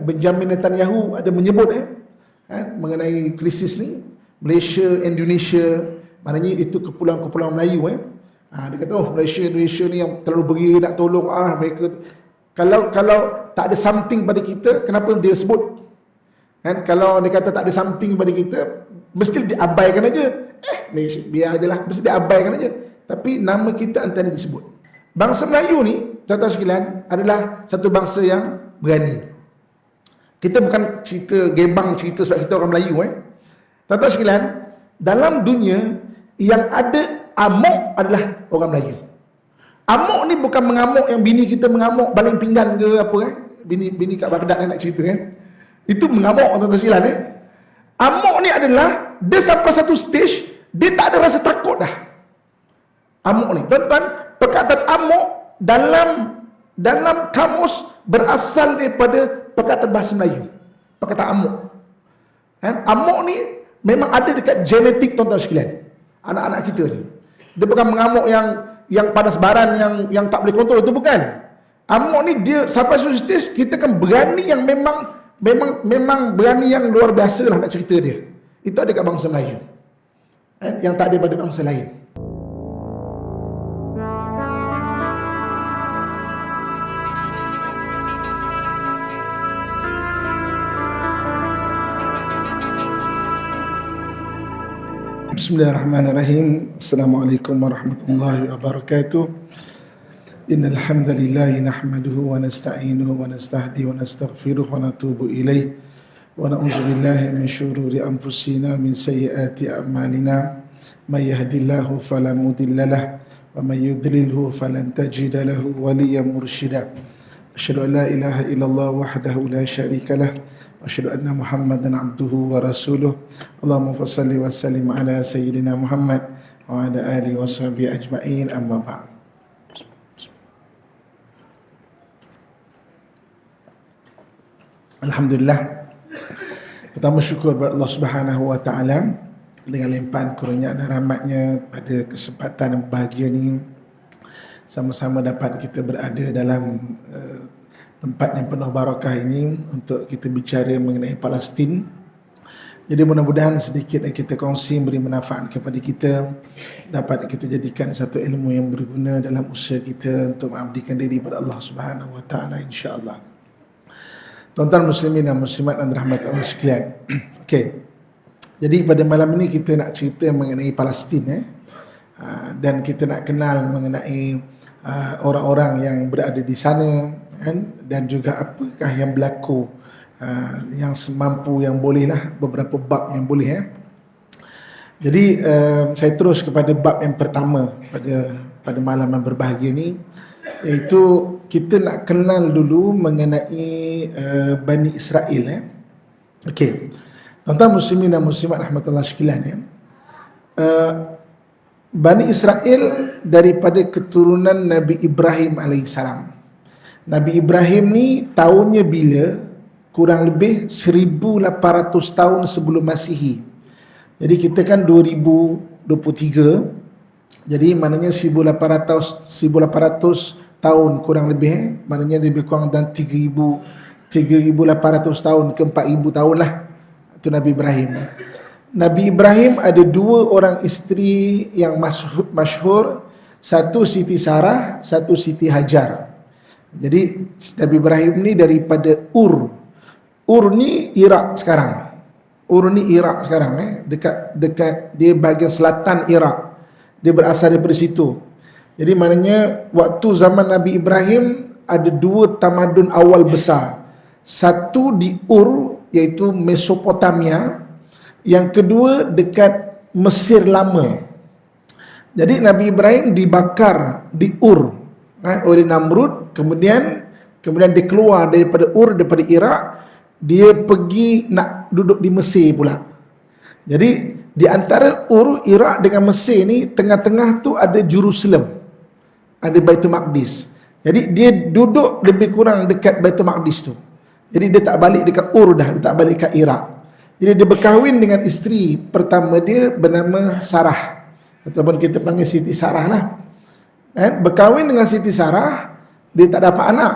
Benjamin Netanyahu ada menyebut mengenai krisis ni, Malaysia, Indonesia, maknanya itu kepulauan-kepulauan Melayu dia kata Malaysia ni yang terlalu beri nak tolong mereka. Kalau tak ada something pada kita, kenapa dia sebut? Kalau dia kata tak ada something pada kita, mesti diabaikan aja. Malaysia biar ajalah, mesti diabaikan aja. Tapi nama kita antara disebut. Bangsa Melayu ni, tuan-tuan sekalian, adalah satu bangsa yang berani. Kita bukan cerita sebab kita orang Melayu Tuan-tuan sekalian, dalam dunia yang ada amok adalah orang Melayu. Amok ni bukan mengamuk yang bini kita mengamuk baling pinggan ke apa bini kat Baghdad nak cerita Itu mengamuk tuan-tuan sekalian Amok ni adalah dia sampai satu stage dia tak ada rasa takut dah. Amok ni, tuan-tuan, perkataan amok dalam kamus berasal daripada perkataan bahasa Melayu. Perkataan amok. Amok ni memang ada dekat genetik tuan-tuan sekalian. Anak-anak kita ni. Dia bukan mengamuk yang panas baran yang tak boleh kontrol, itu bukan. Amok ni dia sampai satu stage kita kan berani yang memang berani yang luar biasa lah nak cerita dia. Itu ada kat bangsa Melayu. Yang tak ada pada bangsa lain. Bismillahirrahmanirrahim. Assalamualaikum warahmatullahi wabarakatuh. Innal hamdalillah nahmaduhu wa nasta'inuhu wa nastahdi wa nastaghfiruh wa natubu ilaih wa na'udzu billahi min syururi anfusina min sayyiati a'malina may yahdihillahu fala mudhillalah wa may yudlilhu falan tajida lahu waliyyan mursyida. Asyhadu an la ilaha illallah wahdahu la syarikalah wa asyhadu anna Muhammadan abduhu wa rasuluh. Allahumma shalli wa sallim ala sayyidina Muhammad wa ala alihi wa sahbihi ajma'in, amma ba'd. Alhamdulillah. Pertama syukur kepada Allah Subhanahu wa taala dengan limpahan kurnia dan rahmatnya pada kesempatan yang bahagia ni sama-sama dapat kita berada dalam tempat yang penuh barakah ini untuk kita bicara mengenai Palestin. Jadi mudah-mudahan sedikit yang kita kongsi beri manfaat kepada kita, dapat kita jadikan satu ilmu yang berguna dalam usaha kita untuk mengabdikan diri kepada Allah Subhanahu wa taala, insya-Allah. Tuan-tuan muslimin dan muslimat dan rahmat Allah sekalian. Okey. Jadi pada malam ini kita nak cerita mengenai Palestin dan kita nak kenal mengenai orang-orang yang berada di sana dan juga apakah yang berlaku yang semampu yang bolehlah, beberapa bab yang boleh Jadi saya terus kepada bab yang pertama pada malam yang berbahagia ni, iaitu kita nak kenal dulu mengenai Bani Israel Okey. Tuan-tuan muslimin dan muslimat rahmatullah sekalian Bani Israel daripada keturunan Nabi Ibrahim alaihissalam. Nabi Ibrahim ni tahunnya bila? Kurang lebih 1800 tahun sebelum Masihi. Jadi kita kan 2023. Jadi maknanya 1800 tahun kurang lebih maknanya lebih kurang dan 3,800 tahun ke 4,000 tahun lah. Itu Nabi Ibrahim. Nabi Ibrahim ada dua orang isteri yang masyhur, satu Siti Sarah, satu Siti Hajar. Jadi Nabi Ibrahim ni daripada Ur ni Iraq sekarang. Dekat dia bahagian selatan Iraq. Dia berasal daripada situ. Jadi maknanya waktu zaman Nabi Ibrahim ada dua tamadun awal besar. Satu di Ur iaitu Mesopotamia, yang kedua dekat Mesir lama. Jadi Nabi Ibrahim dibakar di Ur oleh Namrud, kemudian dia keluar daripada Ur, daripada Iraq, dia pergi nak duduk di Mesir pula. Jadi di antara Ur, Iraq dengan Mesir ni, tengah-tengah tu ada Jerusalem, ada Baitul Maqdis. Jadi dia duduk lebih kurang dekat Baitul Maqdis tu. Jadi dia tak balik dekat Ur dah, dia tak balik dekat Iraq. Jadi dia berkahwin dengan isteri pertama dia bernama Sarah, ataupun kita panggil Siti Sarah lah. Berkahwin dengan Siti Sarah, dia tak dapat anak.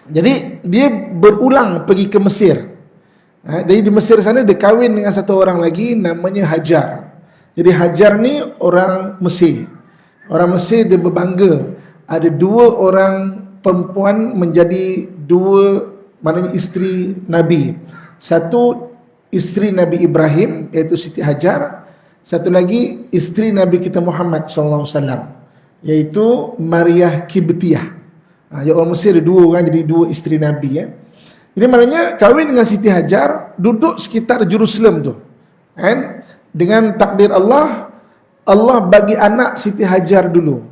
Jadi dia berulang pergi ke Mesir. Jadi di Mesir sana dia kahwin dengan satu orang lagi namanya Hajar. Jadi Hajar ni orang Mesir. Orang Mesir dia berbangga ada dua orang perempuan menjadi dua, maknanya isteri Nabi. Satu isteri Nabi Ibrahim iaitu Siti Hajar, satu lagi isteri Nabi kita Muhammad sallallahu alaihi wasallam iaitu Maryah Kibtiyah. Ya, orang Mesir ada dua orang jadi dua isteri Nabi ya. Jadi maknanya kahwin dengan Siti Hajar, duduk sekitar Jerusalem tu. Kan? Dengan takdir Allah, Allah bagi anak Siti Hajar dulu.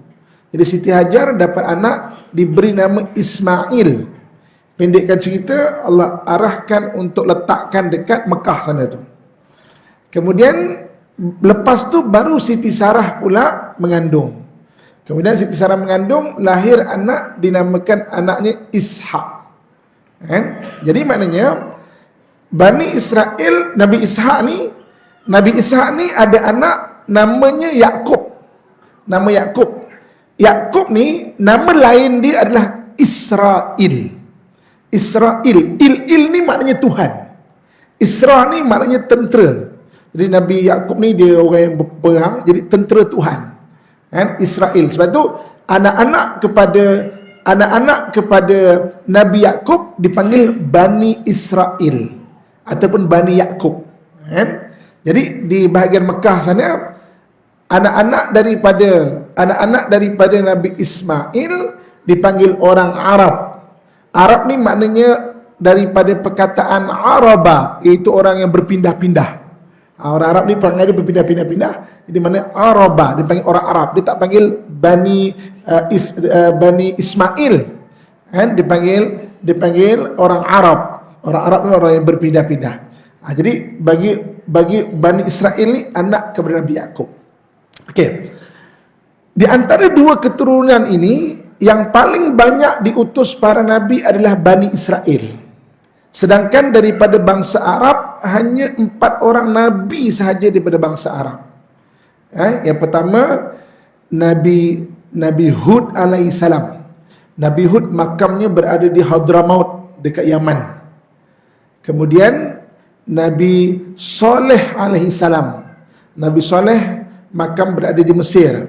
Jadi Siti Hajar dapat anak diberi nama Ismail. Pendekkan cerita, Allah arahkan untuk letakkan dekat Mekah sana tu. Kemudian lepas tu baru Siti Sarah pula mengandung. Kemudian Siti Sarah mengandung, lahir anak, dinamakan anaknya Ishak. Kan? Jadi maknanya Bani Israel, Nabi Ishak ni ada anak namanya Yakub. Nama Yakub. Yakub ni nama lain dia adalah Israel. Israel. Il ni maknanya Tuhan. Isra ni maknanya tentera. Jadi Nabi Yakub ni dia orang yang berperang, jadi tentera Tuhan. Kan? Israel. Sebab tu anak-anak kepada Nabi Yakub dipanggil Bani Israel ataupun Bani Yakub. Kan? Jadi di bahagian Mekah sana anak-anak daripada Nabi Ismail dipanggil orang Arab. Arab ni maknanya daripada perkataan Araba, iaitu orang yang berpindah-pindah. Orang Arab ni perangai dia berpindah-pindah. Jadi mana Araba, dia panggil orang Arab. Dia tak panggil Bani Ismail. Kan? Dia panggil orang Arab. Orang Arab ni orang yang berpindah-pindah. Jadi bagi Bani Israel ni anak kepada Nabi Yakub. Okey. Di antara dua keturunan ini yang paling banyak diutus para nabi adalah Bani Israel. Sedangkan daripada bangsa Arab hanya 4 orang nabi sahaja daripada bangsa Arab. Yang pertama Nabi Hud alaihissalam. Nabi Hud makamnya berada di Hadramaut dekat Yaman. Kemudian Nabi Saleh alaihissalam. Nabi Saleh makam berada di Mesir.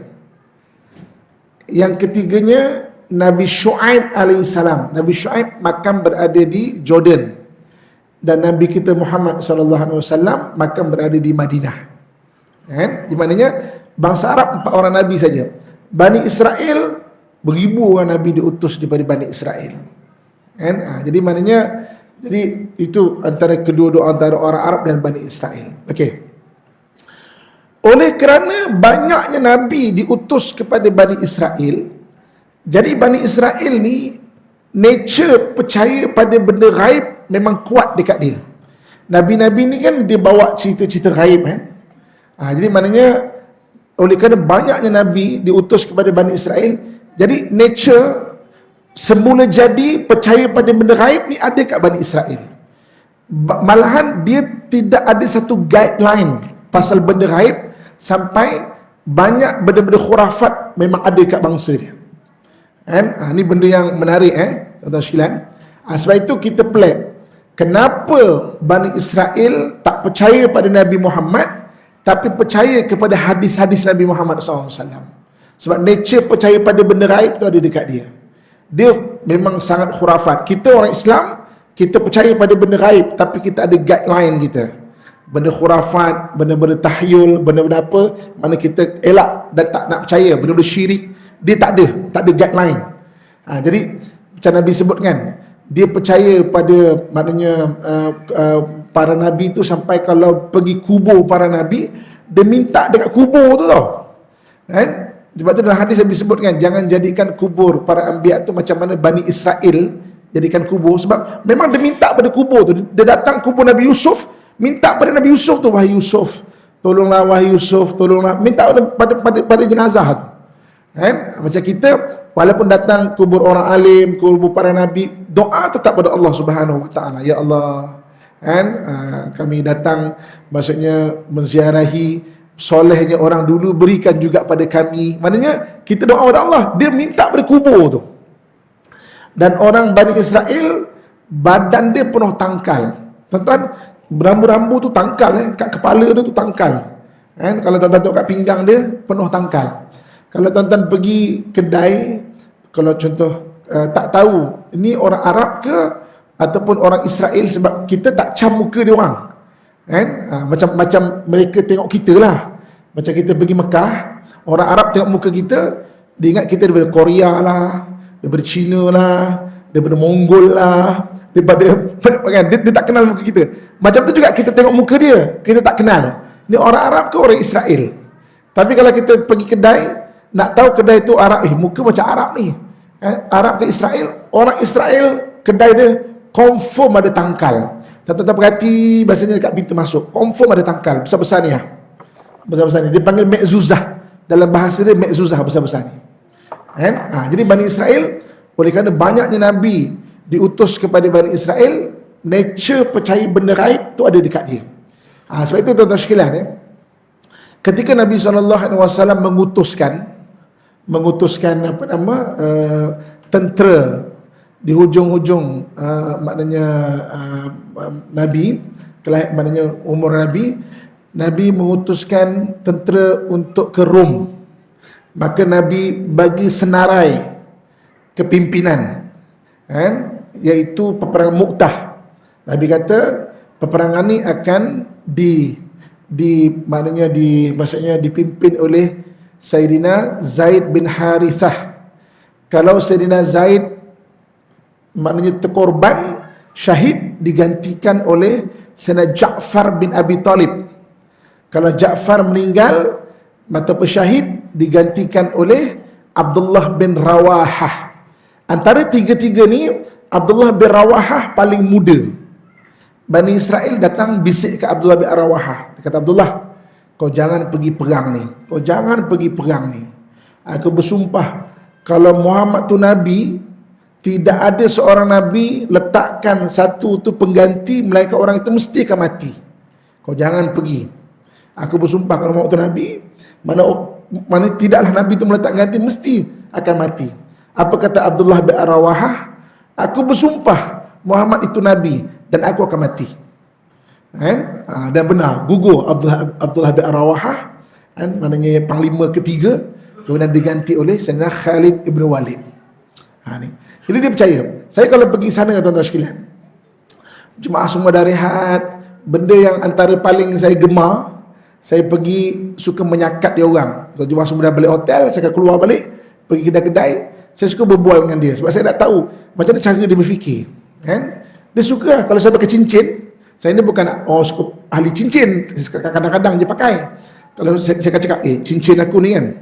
Yang ketiganya Nabi Shu'aib alaihissalam. Nabi Shu'aib makam berada di Jordan. Dan Nabi kita Muhammad sallallahu alaihi wasallam makam berada di Madinah. Kan? Di mananya bangsa Arab 4 orang nabi saja. Bani Israel beribu orang nabi diutus daripada Bani Israel. Kan? Jadi maknanya itu antara kedua-dua antara orang Arab dan Bani Israel. Okey. Oleh kerana banyaknya nabi diutus kepada Bani Israel, jadi Bani Israel ni nature percaya pada benda ghaib memang kuat dekat dia. Nabi-nabi ni kan dia bawa cerita-cerita ghaib kan. Jadi maknanya oleh kerana banyaknya nabi diutus kepada Bani Israel, jadi nature semula jadi percaya pada benda ghaib ni ada kat Bani Israel. Malahan dia tidak ada satu guideline pasal benda ghaib, sampai banyak benda-benda khurafat memang ada kat bangsa dia. Kan? Ni benda yang menarik tuan-tuan sekalian. Sebab itu kita pelik, kenapa Bani Israel tak percaya pada Nabi Muhammad tapi percaya kepada hadis-hadis Nabi Muhammad SAW. Sebab nature percaya pada benda gaib tu ada dekat dia. Dia memang sangat khurafat. Kita orang Islam, kita percaya pada benda gaib, tapi kita ada guideline kita. Benda khurafat, benda-benda tahyul, benda-benda apa, mana kita elak dan tak nak percaya, benda-benda syirik, dia tak ada guideline. Jadi macam Nabi sebutkan, dia percaya pada maknanya para nabi tu, sampai kalau pergi kubur para nabi, dia minta dekat kubur tu tau. Kan? Sebab tu dalam hadis Nabi sebutkan, jangan jadikan kubur para anbiya tu macam mana Bani Israel jadikan kubur. Sebab memang dia minta pada kubur tu. Dia datang kubur Nabi Yusuf, minta pada Nabi Yusuf tu, wahai Yusuf, tolonglah wahai Yusuf, tolonglah. Minta pada jenazah tu. Kan? Macam kita, walaupun datang kubur orang alim, kubur para nabi, doa tetap pada Allah Subhanahu Wa Taala. Ya Allah, kan? Kami datang, maksudnya menziarahi solehnya orang dulu, berikan juga pada kami. Maknanya kita doa pada Allah, dia minta pada kubur tu. Dan orang Bani Israel badan dia penuh tangkal. Tuan-tuan, rambu-rambu tu tangkal, kat kepala dia tu tangkal. Kalau tuan-tuan tengok kat pinggang dia penuh tangkal. Kalau tuan-tuan pergi kedai, kalau contoh tak tahu ini orang Arab ke ataupun orang Israel, sebab kita tak cam muka dia orang. Macam mereka tengok kita lah. Macam kita pergi Mekah, orang Arab tengok muka kita, dia ingat kita daripada Korea lah, daripada China lah, daripada Mongol lah, daripada kan? Dia tak kenal muka kita. Macam tu juga kita tengok muka dia, kita tak kenal. Ni orang Arab ke orang Israel? Tapi kalau kita pergi kedai, nak tahu kedai tu Arab, muka macam Arab ni, Arab ke Israel? Orang Israel kedai dia confirm ada tangkal. Tuan-tuan perhati bahasanya dekat pintu masuk, confirm ada tangkal besar-besar ni lah. Besar-besar ni dia panggil mezuzah. Dalam bahasa dia mezuzah, besar-besar ni. Jadi Bani Israel, oleh kerana banyaknya Nabi diutus kepada Bani Israel, nature percaya benda gaib tu ada dekat dia. Sebab itu tuan-tuan sekalian, ketika Nabi SAW mengutuskan tentera di hujung-hujung maknanya Nabi, maknanya umur Nabi mengutuskan tentera untuk ke Rom. Maka Nabi bagi senarai kepimpinan, iaitu peperangan Mu'tah. Nabi kata peperangan ni akan maksudnya dipimpin oleh Sayyidina Zaid bin Harithah. Kalau Sayyidina Zaid maknanya terkorban, syahid, digantikan oleh Sayyidina Ja'far bin Abi Talib. Kalau Ja'far meninggal ataupun syahid, digantikan oleh Abdullah bin Rawahah. Antara tiga-tiga ni, Abdullah bin Rawahah paling muda. Bani Israel datang bisik ke Abdullah bin Rawahah. Dia kata, Abdullah, kau jangan pergi perang ni. Kau jangan pergi perang ni. Aku bersumpah, kalau Muhammad tu Nabi, tidak ada seorang Nabi letakkan satu tu pengganti, melainkan orang itu mesti akan mati. Kau jangan pergi. Aku bersumpah kalau Muhammad tu Nabi, mana tidaklah Nabi itu meletak ganti, mesti akan mati. Apa kata Abdullah bin Rawahah? Aku bersumpah Muhammad itu Nabi dan aku akan mati. Dan benar, gugur Abdullah bin Rawahah, maknanya panglima ketiga, kemudian diganti oleh Sayyidina Khalid ibn Walid. Jadi dia percaya. Saya kalau pergi sana, tuan-tuan sekalian, jemaah semua dah rehat, benda yang antara paling saya gemar, saya pergi suka menyakat dia orang. Kalau jemaah semua dah balik hotel, saya akan keluar balik, pergi kedai-kedai, saya suka berbual dengan dia, sebab saya nak tahu macam mana cara dia berfikir. Dia suka kalau saya pakai cincin. Saya ni bukan suka ahli cincin, kadang-kadang je pakai. Kalau saya akan cakap, cincin aku ni kan,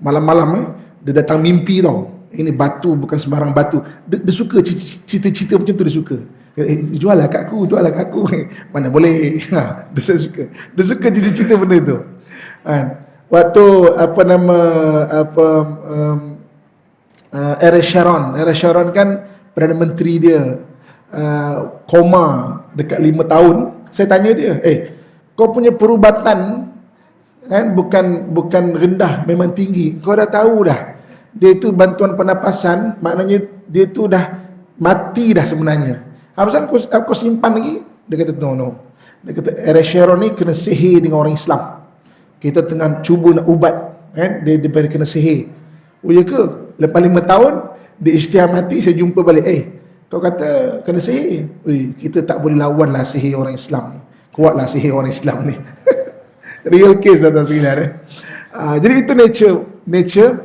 malam-malam dia datang mimpi tau. Ini batu bukan sembarang batu. Dia suka cerita-cerita macam tu, dia suka. Jual lah kat aku. Mana boleh. Dia suka. Dia suka cerita-cerita benda tu. Waktu Ariel Sharon kan Perdana Menteri dia koma dekat 5 tahun. Saya tanya dia, kau punya perubatan bukan rendah, memang tinggi. Kau dah tahu dah, dia itu bantuan pernafasan, maknanya dia tu dah mati dah sebenarnya. Apa kau simpan lagi? Dia kata no. Dia kata Ariel Sharon ni kena sihir dengan orang Islam. Kita tengah cuba nak ubat, dia kena sihir. Oh ya ke? Lepas 5 tahun dia isytihar mati, saya jumpa balik, kau kata kena sihir. Kita tak boleh lawan lah sihir orang Islam ni. Kuatlah sihir orang Islam ni. Real case lah tuan-tuan. Jadi itu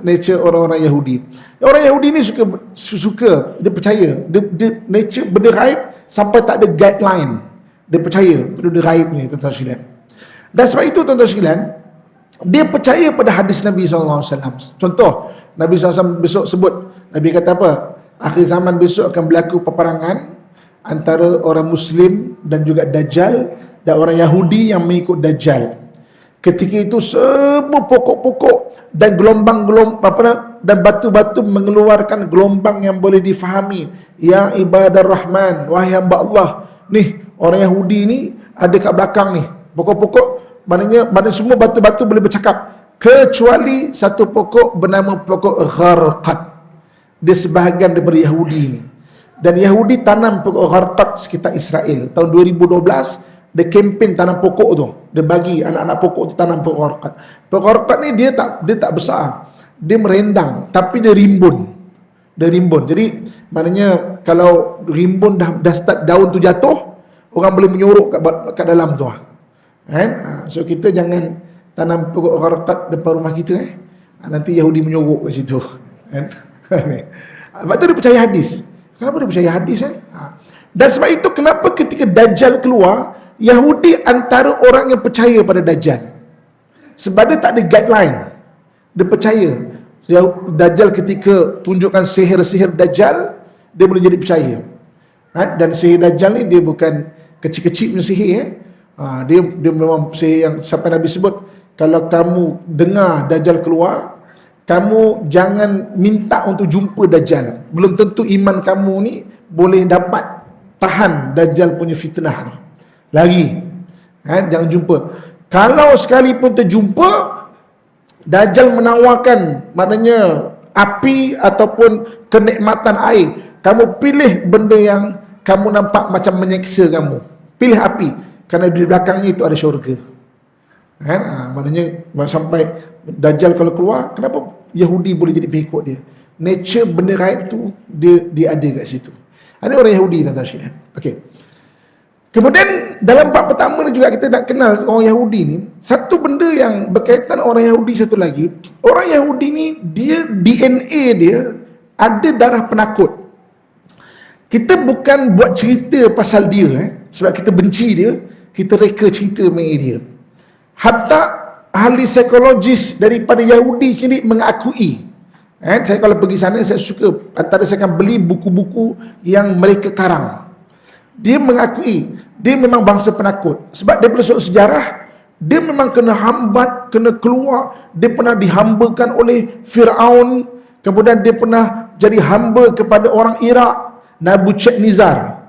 nature orang-orang Yahudi. Orang Yahudi ni suka dia percaya dia nature benda gaib sampai tak ada guideline. Dia percaya benda gaib ni, tuan-tuan sekalian. Dan sebab itu tuan-tuan sekalian, dia percaya pada hadis Nabi SAW. Contoh, Nabi SAW besok sebut, Nabi kata apa? Akhir zaman besok akan berlaku peperangan antara orang Muslim dan juga Dajjal, dan orang Yahudi yang mengikut Dajjal. Ketika itu semua pokok-pokok dan dan batu-batu mengeluarkan gelombang yang boleh difahami. Ya ibadar Rahman, wahai hamba Allah. Nih, orang Yahudi ni ada kat belakang ni. Pokok-pokok, maknanya semua batu-batu boleh bercakap, kecuali satu pokok bernama pokok Gharqad. dia sebahagian daripada Yahudi ni. Dan Yahudi tanam pokok gharqad sekitar Israel. Tahun 2012 dia kempen tanam pokok tu. Dia bagi anak-anak pokok tu tanam pokok gharqad. Pokok gharqad ni dia tak besar. Dia merendang tapi dia rimbun. Dia rimbun. Jadi maknanya kalau rimbun dah start daun tu jatuh, orang boleh menyorok kat dalam tu. Kan? So kita jangan tanam pokok gharqad depan rumah kita nanti Yahudi menyorok kat situ. Kan? Sebab tu dia percaya hadis. Kenapa dia percaya hadis? Dan sebab itu kenapa ketika Dajjal keluar, Yahudi antara orang yang percaya pada Dajjal. Sebab dia tak ada guideline. Dia percaya Dajjal ketika tunjukkan sihir-sihir Dajjal, dia boleh jadi percaya. Dan sihir Dajjal ni dia bukan kecil-kecil punya sihir. Dia memang sihir yang sampai Nabi sebut, kalau kamu dengar Dajjal keluar, kamu jangan minta untuk jumpa Dajjal. Belum tentu iman kamu ni boleh dapat tahan Dajjal punya fitnah ni. Lagi jangan jumpa. Kalau sekalipun terjumpa, Dajjal menawarkan maknanya api ataupun kenikmatan air, kamu pilih benda yang kamu nampak macam menyeksa kamu. Pilih api, kerana di belakangnya itu ada syurga. Maknanya sampai Dajjal kalau keluar, kenapa Yahudi boleh jadi pengikut dia? Nature benda gaib tu dia ada kat situ. Ada orang Yahudi, tuan-tuan sekalian. Okey. Kemudian dalam bab pertama ni juga kita nak kenal orang Yahudi ni. Satu benda yang berkaitan orang Yahudi satu lagi, orang Yahudi ni dia DNA dia ada darah penakut. Kita bukan buat cerita pasal dia sebab kita benci dia, kita reka cerita mengenai dia. Hatta ahli psikologis daripada Yahudi sendiri mengakui. Saya kalau pergi sana, saya suka, antara saya akan beli buku-buku yang mereka karang. Dia mengakui, dia memang bangsa penakut. Sebab daripada sudut sejarah, dia memang kena hambat, kena keluar. Dia pernah dihambakan oleh Fir'aun. Kemudian dia pernah jadi hamba kepada orang Iraq, Nabucodonosor.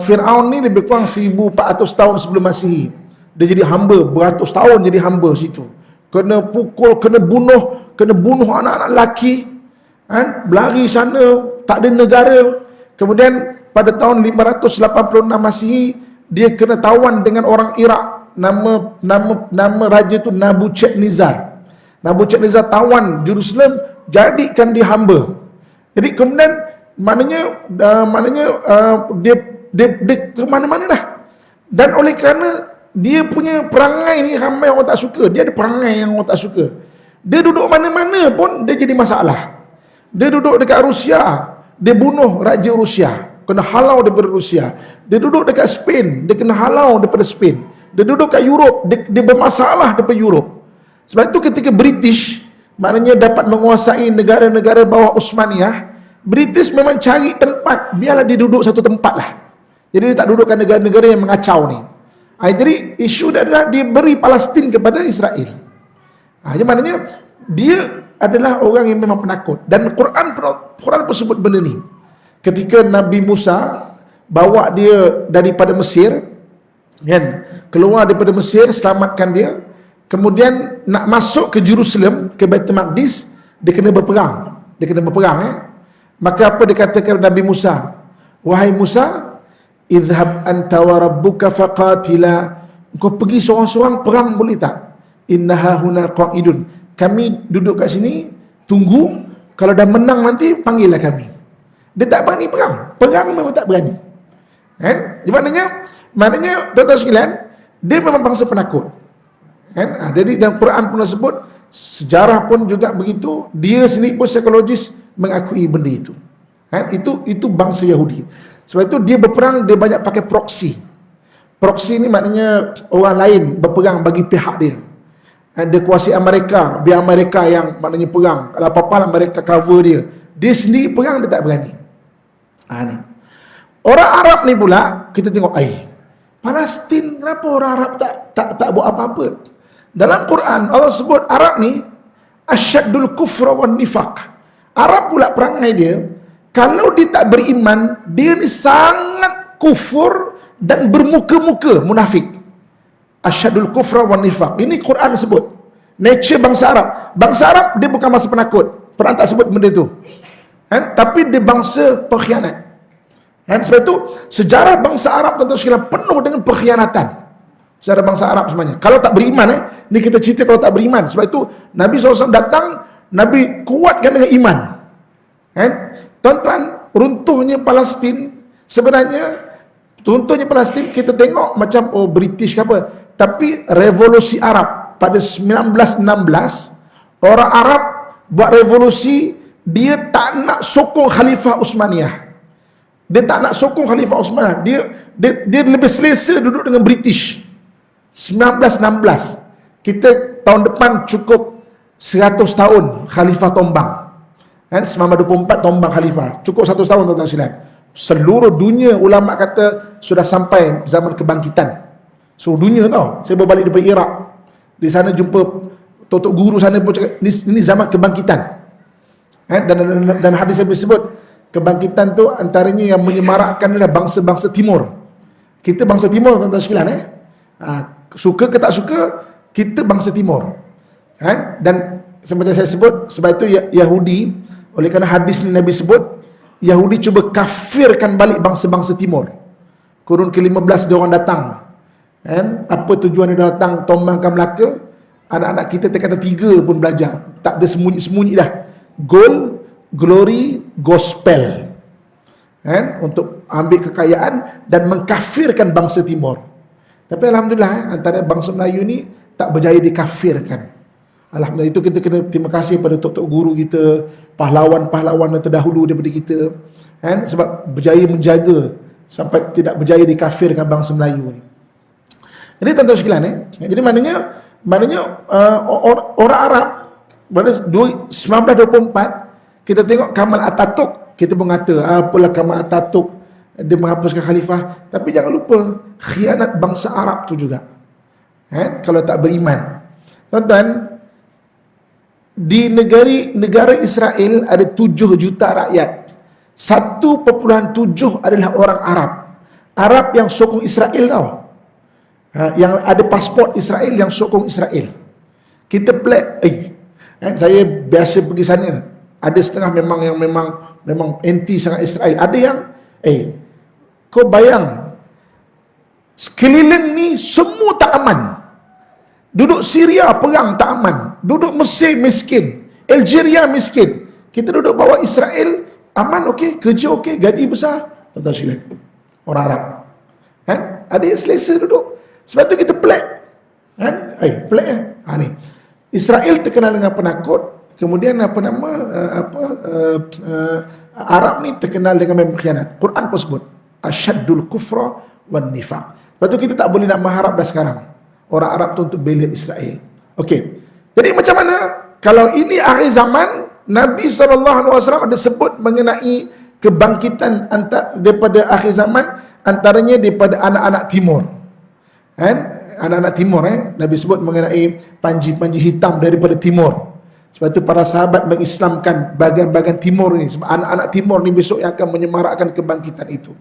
Fir'aun ni lebih kurang 1400 tahun sebelum Masihi. Dia jadi hamba, beratus tahun jadi hamba situ. Kena pukul, kena bunuh anak-anak lelaki. Berlari sana, tak ada negara. Kemudian pada tahun 586 Masihi, dia kena tawan dengan orang Iraq. Nama raja tu Nabucodonosor. Nabucodonosor tawan Jerusalem, jadikan dia hamba. Jadi kemudian maknanya dia ke mana-mana dah. Dan oleh kerana dia punya perangai ni ramai orang tak suka. Dia ada perangai yang orang tak suka. Dia duduk mana-mana pun dia jadi masalah. Dia duduk dekat Rusia, dia bunuh Raja Rusia, kena halau daripada Rusia. Dia duduk dekat Spain, dia kena halau daripada Spain. Dia duduk kat Europe, dia bermasalah daripada Europe. Sebab itu ketika British maknanya dapat menguasai negara-negara bawah Uthmaniyah, British memang cari tempat, biarlah dia duduk satu tempat lah. Jadi dia tak dudukkan negara-negara yang mengacau ni. Jadi isu dia adalah dia beri Palestin kepada Israel. Jadi maknanya dia adalah orang yang memang penakut. Dan Quran pun sebut benda ni. Ketika Nabi Musa bawa dia daripada Mesir, kan, keluar daripada Mesir, selamatkan dia, kemudian nak masuk ke Jerusalem, ke Baitul Maqdis, dia kena berperang. Maka apa dikatakan Nabi Musa? Wahai Musa, idhhab anta wa rabbuka faqatila. Kau pergi seorang-seorang perang boleh tak? Innaha huna qa'idun. Kami duduk kat sini tunggu, kalau dah menang nanti panggillah kami. Dia tak berani perang. Perang memang tak berani. Kan? Maknanya tuan-tuan sekalian, dia memang bangsa penakut. Kan? Jadi dalam Quran pun sebut, sejarah pun juga begitu, dia sendiri pun psikologis mengakui benda itu. Kan? Itu bangsa Yahudi. Sebab itu dia berperang, dia banyak pakai proxy. Proxy ni maknanya orang lain berperang bagi pihak dia. Dia kuasai Amerika, biar Amerika yang maknanya perang. Kalau apa-apa lah mereka cover dia. Dia sendiri perang, dia tak berani. Ni. Orang Arab ni pula, kita tengok, Palestin, kenapa orang Arab tak buat apa-apa? Dalam Quran, Allah sebut Arab ni, asyaddul kufra wan nifaq. Arab pula perangai dia, kalau dia tak beriman, dia ni sangat kufur dan bermuka-muka munafik. Asyadul kufra wan nifaq. Ini Quran sebut. Nature bangsa Arab. Bangsa Arab dia bukan bangsa penakut. Quran tak sebut benda tu. Tapi dia bangsa pengkhianat. Sebab itu sejarah bangsa Arab tuan-tuan sekalian penuh dengan pengkhianatan. Sejarah bangsa Arab semuanya. Kalau tak beriman, ni kita cerita kalau tak beriman. Sebab itu Nabi SAW datang, Nabi kuatkan dengan iman. Tuan-tuan, runtuhnya Palestin, sebenarnya runtuhnya Palestin kita tengok macam British ke apa. Tapi revolusi Arab pada 1916, orang Arab buat revolusi, dia tak nak sokong Khalifah Uthmaniyah. Dia tak nak sokong Khalifah Uthmaniyah. Dia lebih selesa duduk dengan British. 1916. Kita tahun depan cukup 100 tahun Khalifah tombang. 1924 tombang Khalifah. Cukup 100 tahun tuan-tuan sekalian. Seluruh dunia ulama kata sudah sampai zaman kebangkitan. Seluruh dunia tau. Saya baru balik daripada Iraq. Di sana jumpa Tok Guru sana pun cakap ini zaman kebangkitan. Dan hadis yang disebut kebangkitan tu antaranya yang menyemarakkan adalah bangsa-bangsa timur. Kita bangsa timur tuan-tuan sekalian suka ke tak suka, kita bangsa timur. Dan seperti saya sebut, sebab itu Yahudi, oleh kerana hadis ni Nabi sebut, Yahudi cuba kafirkan balik bangsa-bangsa timur. Kurun ke-15 dia orang datang. Apa tujuan dia datang? Tombangkan Melaka. Anak-anak kita terkata 3 pun belajar. Tak ada sembunyi-sembunyi dah. Gold, glory, gospel. Untuk ambil kekayaan dan mengkafirkan bangsa timur. Tapi alhamdulillah antara bangsa Melayu ni tak berjaya dikafirkan. Alhamdulillah, itu kita kena terima kasih pada tok-tok guru kita, pahlawan-pahlawan yang terdahulu daripada kita, sebab berjaya menjaga sampai tidak berjaya dikafirkan bangsa Melayu ni. Jadi tuan-tuan sekalian, jadi maknanya orang Arab pada 1924 kita tengok Kamal Atatürk, kita pun kata apalah Kamal Atatürk dia menghapuskan khalifah, tapi jangan lupa khianat bangsa Arab tu juga. Kalau tak beriman. Tuan-tuan, di negara Israel ada 7 juta rakyat. 1.7 adalah orang Arab. Arab yang sokong Israel tau. Yang ada pasport Israel, yang sokong Israel. Kita pelik. Saya biasa pergi sana. Ada setengah memang anti sangat Israel. Ada yang kau bayang, sekeliling ni semua tak aman. Duduk Syria perang tak aman. Duduk Mesir miskin. Algeria miskin. Kita duduk bawah Israel aman, okey, kerja okey, gaji besar. Tuan-tuan sekalian, orang Arab. Ada yang selesa duduk. Sebab tu kita pelik. Pelik ni. Israel terkenal dengan penakut. Kemudian Arab ni terkenal dengan khianat. Quran pun sebut asyaddul kufra wan nifaq. Lepas tu kita tak boleh nak mengharap dah sekarang orang Arab tu untuk bela Israel. Okey. Jadi macam mana kalau ini akhir zaman, Nabi SAW ada sebut mengenai kebangkitan daripada akhir zaman, antaranya daripada anak-anak timur. Anak-anak timur, Nabi sebut mengenai panji-panji hitam daripada timur. Sebab itu para sahabat mengislamkan bahagian-bahagian timur ni. Sebab anak-anak timur ni besok yang akan menyemarakkan kebangkitan itu.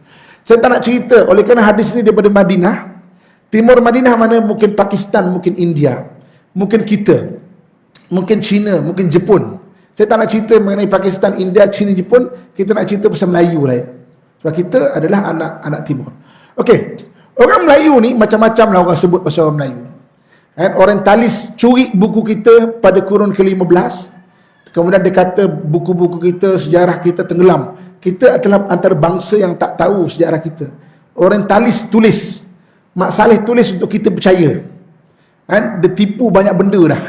Saya tak nak cerita, oleh kerana hadis ni daripada Madinah. Timur Madinah mana mungkin Pakistan, mungkin India, mungkin kita, mungkin China, mungkin Jepun. Saya tak nak cerita mengenai Pakistan, India, China, Jepun. Kita nak cerita pasal Melayu lah. Sebab kita adalah anak-anak timur. Okey, orang Melayu ni macam-macam lah orang sebut pasal orang Melayu. Orientalis curi buku kita pada kurun ke-15. Kemudian dia kata buku-buku kita, sejarah kita tenggelam. Kita adalah antara bangsa yang tak tahu sejarah kita. Orientalis tulis, Mak Saleh tulis untuk kita percaya. Dia tipu banyak benda dah.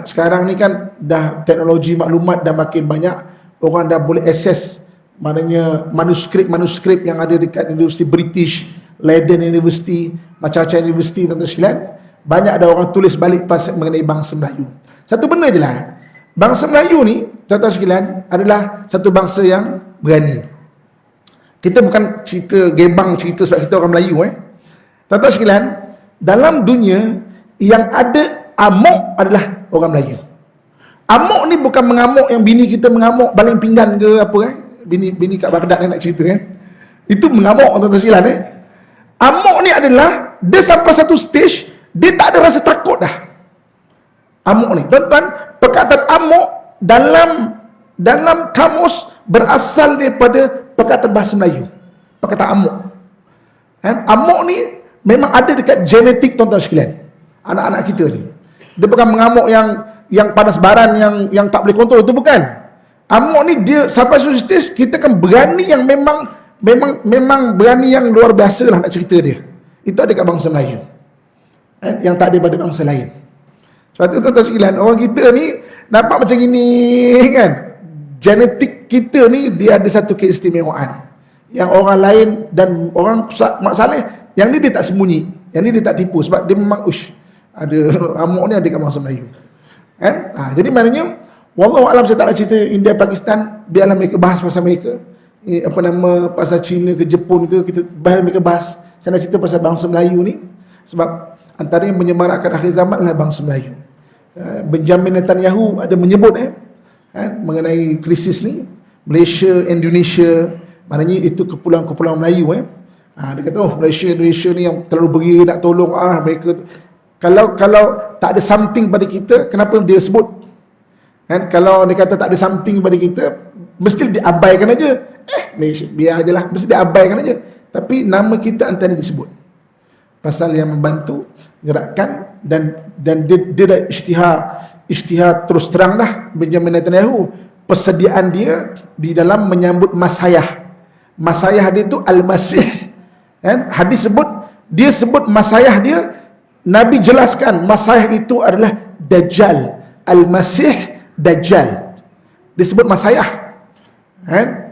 Sekarang ni kan dah teknologi maklumat dah makin banyak. Orang dah boleh akses, maknanya manuskrip yang ada dekat Universiti British, Leiden University, macam-macam universiti, tuan-tuan sekalian. Banyak ada orang tulis balik pasal mengenai bangsa Melayu. Satu benda je lah. Bangsa Melayu ni, tuan-tuan sekalian, adalah satu bangsa yang berani. Kita bukan cerita gebang, cerita sebab kita orang Melayu. Tuan-tuan sekalian, dalam dunia yang ada amok adalah orang Melayu. Amok ni bukan mengamuk yang bini kita mengamuk baling pinggan ke apa bini kat Baghdad nak cerita Itu mengamuk, tuan-tuan sekalian. Amok ni adalah dia sampai satu stage dia tak ada rasa takut dah. Amok ni, tuan-tuan, perkataan amok dalam kamus berasal daripada perkataan bahasa Melayu, perkataan amuk. Amuk ni memang ada dekat genetik tuan-tuan sekalian. Anak-anak kita ni, dia bukan mengamuk yang panas baran, yang tak boleh kontrol, itu bukan. Amuk ni dia sampai suatu stage kita kan berani yang memang berani yang luar biasa lah nak cerita dia. Itu ada kat bangsa Melayu, yang tak ada pada bangsa lain. Sebab tu tuan-tuan sekalian, orang kita ni nampak macam gini kan. Genetik kita ni dia ada satu keistimewaan yang orang lain dan orang Mak Saleh yang ni dia tak sembunyi, yang ni dia tak tipu, sebab dia memang ada amuk ni ada kat bangsa Melayu kan. Jadi maknanya wallahu alam, saya tak nak cerita India Pakistan, biarlah mereka bahas pasal mereka, pasal China ke Jepun ke, kita biar mereka bahas. Saya nak cerita pasal bangsa Melayu ni, sebab antara yang menyemarakkan akhir zaman adalah bangsa Melayu. Benjamin Netanyahu ada menyebut mengenai krisis ni, Malaysia, Indonesia, maknanya itu kepulauan-kepulauan Melayu. Dia kata Malaysia ni yang terlalu beri nak tolong mereka. Kalau tak ada something pada kita, kenapa dia sebut? Kalau dia kata tak ada something pada kita, mesti diabaikan aja. Malaysia biar ajalah, mesti diabaikan aja. Tapi nama kita antara disebut. Pasal yang membantu gerakkan dan dia dah isytihar terus terang dah Benjamin Netanyahu, persediaan dia di dalam menyambut Masayah. Masayah dia tu Al-Masih. Hadis dia sebut Masayah dia, Nabi jelaskan Masayah itu adalah Dajjal. Al-Masih Dajjal. Dia sebut Masayah.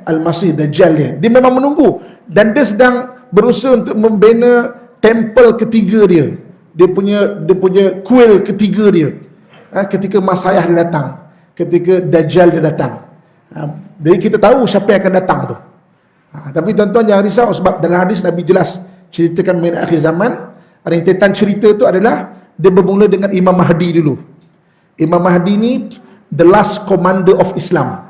Al-Masih Dajjal dia memang menunggu, dan dia sedang berusaha untuk membina tempel ketiga dia. Dia punya kuil ketiga dia. Ketika Masayah dia datang, ketika Dajjal dia datang. Jadi kita tahu siapa yang akan datang tu. Tapi tuan-tuan jangan risau, sebab dalam hadis Nabi jelas ceritakan mengenai akhir zaman. Rintitan cerita tu adalah dia bermula dengan Imam Mahdi dulu. Imam Mahdi ni the last commander of Islam.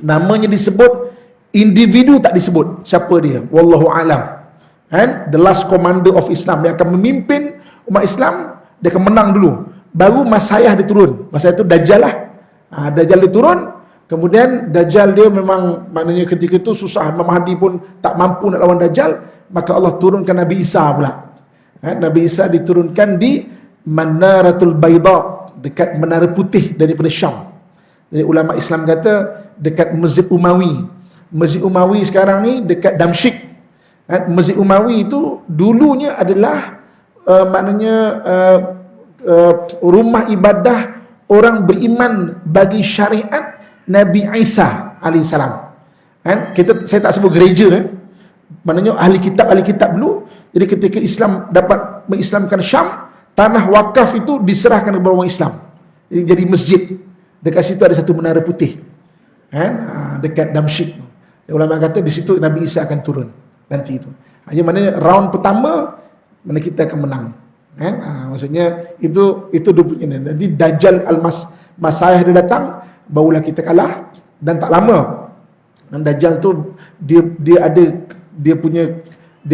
Namanya disebut, individu tak disebut siapa dia, wallahu alam. The last commander of Islam yang akan memimpin umat Islam, dia akan menang dulu. Baru Masayah dia turun. Masayah itu Dajjal lah. Dajjal dia turun. Kemudian Dajjal dia memang, maknanya ketika itu susah, Imam Mahdi pun tak mampu nak lawan Dajjal. Maka Allah turunkan Nabi Isa pula. Nabi Isa diturunkan di Manaratul Bayda, dekat Menara Putih daripada Syam. Jadi ulama Islam kata dekat Masjid Umawi. Masjid Umawi sekarang ni dekat Damsyik. Masjid Umawi itu dulunya adalah rumah ibadah orang beriman bagi syariat Nabi Isa alaihissalam. Saya tak sebut gereja, maknanya ahli kitab dulu. Jadi ketika Islam dapat mengislamkan Syam, tanah wakaf itu diserahkan kepada orang Islam. Jadi jadi masjid. Dekat situ ada satu menara putih, dekat Damsyik. Ulama kata di situ Nabi Isa akan turun nanti itu. Yang maknanya round pertama mana kita akan menang. Maksudnya itu dia punya. Jadi Dajjal Masayah dia datang, barulah kita kalah, dan tak lama. Dan Dajjal tu dia ada dia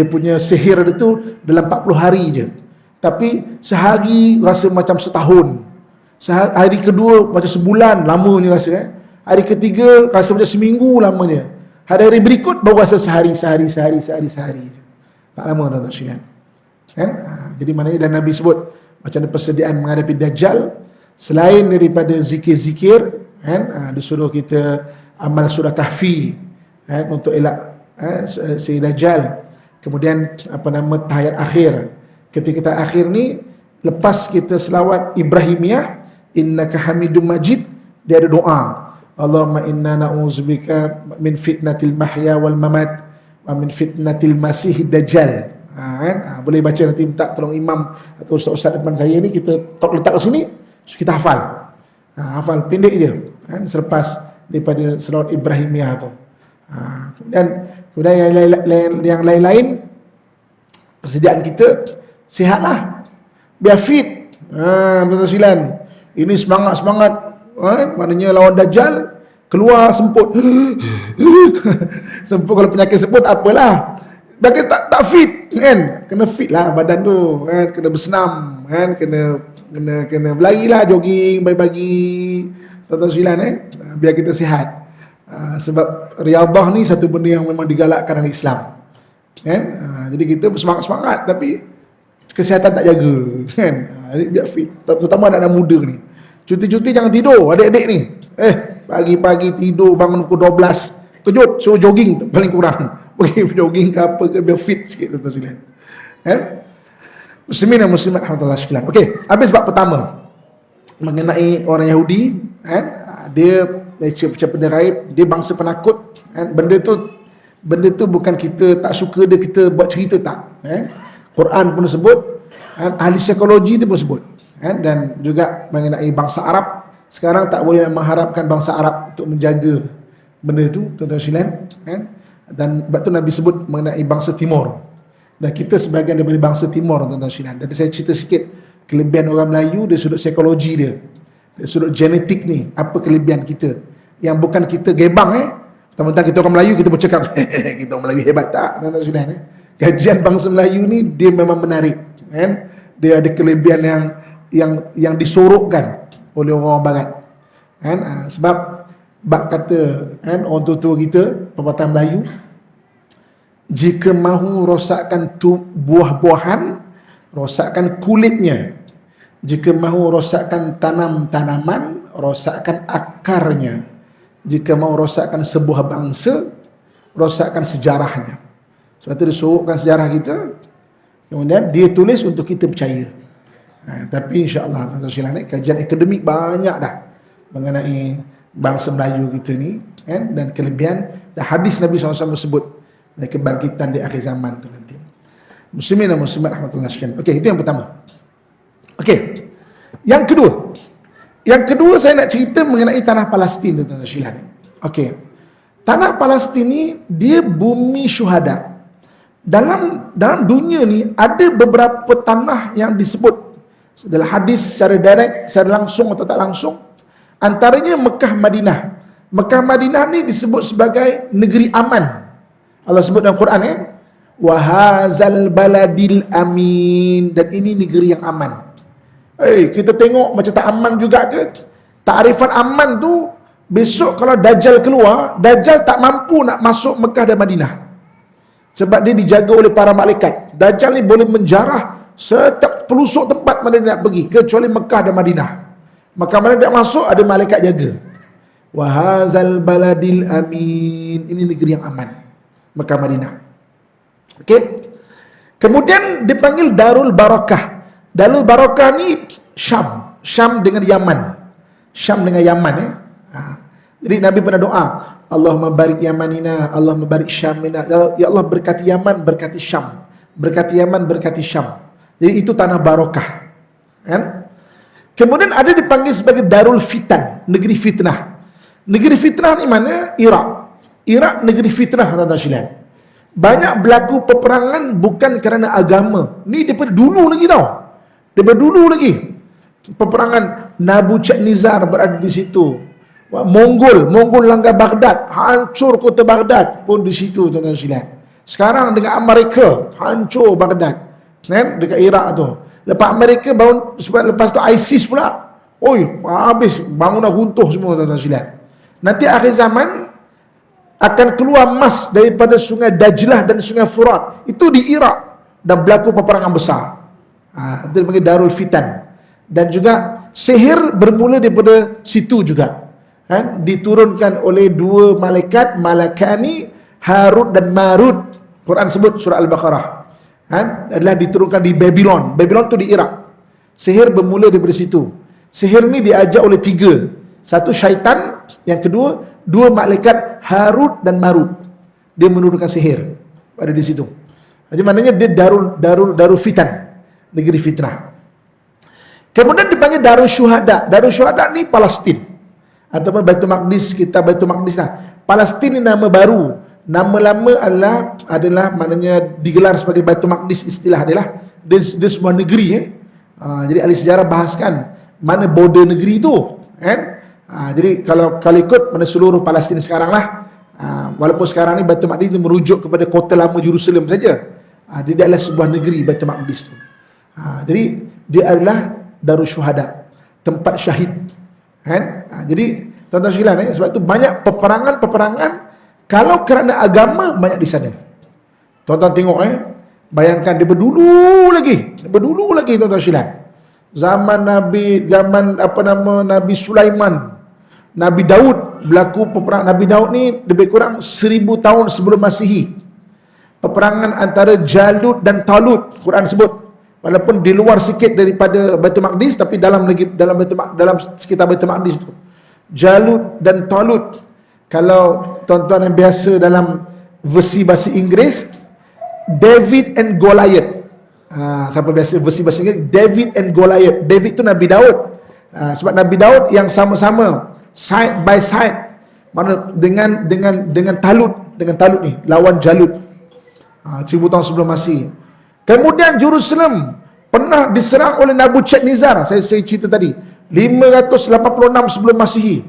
punya sihir dia tu dalam 40 hari je. Tapi sehari rasa macam setahun. Hari kedua macam sebulan lamanya rasa. Hari ketiga rasa macam seminggu lamanya. Hari-hari berikut baru rasa sehari. Tak lama tuan-tuan sekalian. Jadi maknanya, dan Nabi sebut macam mana persediaan menghadapi Dajjal, selain daripada zikir-zikir, disuruh kita amal surah Kahfi untuk elak si Dajjal. Kemudian tahiyat akhir. Ketika tahiyat akhir ni, lepas kita selawat Ibrahimiyah, innaka hamidum majid, dia ada doa, Allahumma inna na'udzubika min fitnatil mahya wal mamat wa min fitnatil masih dajjal. Boleh baca, nanti minta tolong imam atau ustaz-ustaz depan saya ni, kita letak kat sini, kita hafal. Hafal pendek je, selepas daripada selawat Ibrahimiyah tu. Dan kemudian yang lain-lain, persediaan kita sihatlah, biar fit. Tuan-tuan sekalian, ini semangat-semangat, maknanya lawan Dajjal, keluar semput. Semput, kalau penyakit semput apalah, dia tak fit kan, kena fit lah badan tu kan, kena bersenam kan, kena berlari lah, jogging pagi-pagi tuan-tuan sekalian, biar kita sihat. Sebab riyadhah ni satu benda yang memang digalakkan dalam Islam, kan? Jadi kita bersemangat-semangat tapi kesihatan tak jaga, kan? Jadi biar fit, terutama anak-anak muda ni. Cuti-cuti jangan tidur, adik-adik ni. Pagi-pagi tidur, bangun pukul 12, kejut, suruh jogging paling kurang. Pergi jogging ke apa ke, biar fit sikit, tuan-tuan sekalian. Kan? Muslimin dan muslimat rahmatullah sekalian. Okey, habis bab pertama mengenai orang Yahudi, kan? Dia macam benda gaib, dia bangsa penakut, kan? Benda tu bukan kita tak suka dia, kita buat cerita, tak, kan? Quran pun sebut, kan? Ahli psikologi dia pun sebut, kan? Dan juga mengenai bangsa Arab, sekarang tak boleh mengharapkan bangsa Arab untuk menjaga benda tu, tuan-tuan sekalian, kan? Dan sebab tu Nabi sebut mengenai bangsa Timur, dan kita sebahagian daripada bangsa Timur, tuan-tuan sekalian. Dan saya cerita sikit kelebihan orang Melayu dari sudut psikologi dia, dari sudut genetik ni, apa kelebihan kita yang bukan kita gebang, mentang-mentang kita orang Melayu kita bercakap kita orang Melayu hebat, tak, tuan-tuan sekalian. Kajian bangsa Melayu ni dia memang menarik, kan? Dia ada kelebihan yang disorokkan oleh orang barat, kan? Sebab bab kata, kan, orang tua-tua kita perbuatan Melayu, jika mahu rosakkan buah-buahan, rosakkan kulitnya. Jika mahu rosakkan tanaman, rosakkan akarnya. Jika mahu rosakkan sebuah bangsa, rosakkan sejarahnya. Sebab itu dia sorokkan sejarah kita, kemudian dia tulis untuk kita percaya. Tapi insya-Allah, tuan-tuan sekalian, kajian akademik banyak dah mengenai bangsa Melayu kita ni, kan? Dan kelebihan, dan hadis Nabi SAW sebut dan kebangkitan di akhir zaman tu nanti. Muslimin dan muslimat rahmatullah sekalian. Okey, itu yang pertama. Okey, yang kedua saya nak cerita mengenai tanah Palestin, tuan-tuan sekalian. Okey, tanah Palestin ni dia bumi syuhada. Dalam dunia ni ada beberapa tanah yang disebut dalam hadis secara direct, secara langsung atau tak langsung. Antaranya Mekah Madinah. Mekah Madinah ni disebut sebagai negeri aman. Allah sebut dalam Quran, kan? Wa hadzal baladil amin, dan ini negeri yang aman. Kita tengok macam tak aman juga ke? Takrifan aman tu, besok kalau Dajjal keluar, Dajjal tak mampu nak masuk Mekah dan Madinah. Sebab dia dijaga oleh para malaikat. Dajjal ni boleh menjarah setiap pelusuk tempat mana dia nak pergi, kecuali Mekah dan Madinah. Maka mana dia masuk, ada malaikat jaga. Wa hadzal baladil amin, ini negeri yang aman, Mekah Madinah. Okey. Kemudian dipanggil Darul Barakah. Darul Barakah ni Syam dengan Yaman. Syam dengan Yaman, Jadi Nabi pernah doa, Allahumma barik Yamanina, Allahumma barik Syamina. Ya Allah, berkati Yaman, berkati Syam. Berkati Yaman, berkati Syam. Jadi itu tanah barakah, kan? Kemudian ada dipanggil sebagai Darul Fitan, negeri fitnah. Negeri fitnah ni mana? Iraq. Iraq negeri fitnah, tuan-tuan sekalian. Banyak berlaku peperangan bukan kerana agama. Ni daripada dulu lagi tau. Daripada dulu lagi. Peperangan Nabucodonosor berada di situ. Mongol langgar Baghdad, hancur kota Baghdad pun di situ, tuan-tuan sekalian. Sekarang dengan Amerika, hancur Baghdad, kan? Dekat Iraq tu. Lepas Amerika bangun, lepas tu ISIS pula. Habis, bangunan runtuh semua, tuan-tuan sekalian. Nanti akhir zaman akan keluar emas daripada sungai Dajlah dan sungai Furat. Itu di Iraq, dan berlaku peperangan besar. Itu dipanggil Darul Fitan. Dan juga sihir bermula daripada situ juga, kan? Diturunkan oleh dua malaikat, malakani Harut dan Marut. Quran sebut surah Al-Baqarah, kan? Adalah diturunkan di Babylon. Babylon tu di Iraq. Sihir bermula daripada situ. Sihir ni diajar oleh tiga. Satu syaitan, yang kedua dua malaikat Harut dan Marut. Dia menurunkan sihir pada di situ. Jadi maknanya dia Darul Fitan, negeri fitnah. Kemudian dipanggil Darul Syuhada. Darul Syuhada ni Palestin, ataupun Baitul Maqdis, kita Baitul Maqdis lah. Palestin ni nama baru. Nama lama adalah maknanya digelar sebagai Baitul Maqdis, istilah dia lah. Dia sebuah negeri, Jadi ahli sejarah bahaskan mana border negeri tu, kan? Jadi kalau ikut mana seluruh Palestin sekarang lah. Walaupun sekarang ni Baitul Maqdis ni merujuk kepada kota lama Jerusalem saja. Dia adalah sebuah negeri, Baitul Maqdis tu. Jadi dia adalah Darul Syuhada, tempat syahid, kan? Jadi Tuan-tuan sekalian, sebab tu banyak peperangan kalau kerana agama banyak di sana. Tuan-tuan tengok bayangkan dia berdulu lagi tuan-tuan sekalian. Zaman Nabi Sulaiman, Nabi Daud berlaku peperangan. Nabi Daud ni lebih kurang 1000 tahun sebelum Masihi. Peperangan antara Jalut dan Talut, Quran sebut. Walaupun di luar sikit daripada Baitul Maqdis, tapi dalam sekitar Baitul Maqdis tu. Jalut dan Talut. Kalau tuan-tuan yang biasa dalam versi bahasa Inggeris, David and Goliath. Siapa biasa versi bahasa Inggeris, David and Goliath. David tu Nabi Daud. Sebab Nabi Daud yang sama-sama side by side, mana dengan Talut ni lawan Jalut. 1000 tahun sebelum Masihi. Kemudian Jerusalem pernah diserang oleh Nabucodonosor. Saya cerita tadi 586 sebelum Masihi.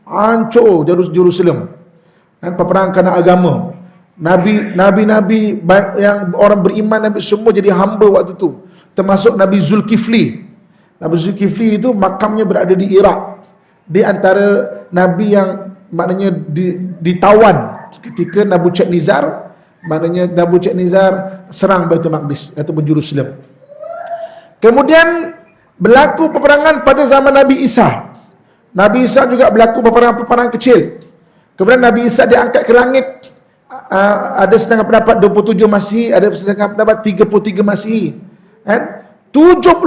Hancur Jerusalem. Dan peperangan kerana agama. Nabi-nabi yang orang beriman, Nabi semua jadi hamba waktu tu. Termasuk Nabi Zulkifli. Nabi Zulkifli itu makamnya berada di Iraq. Dia antara nabi yang maknanya ditawan ketika Nabucodonosor, maknanya Nabucodonosor serang Baitul Maqdis ataupun Jerusalem. Kemudian berlaku peperangan pada zaman Nabi Isa. Nabi Isa juga berlaku peperangan kecil. Kemudian Nabi Isa diangkat ke langit. Ada setengah pendapat 27 Masihi, ada setengah pendapat 33 Masihi. 70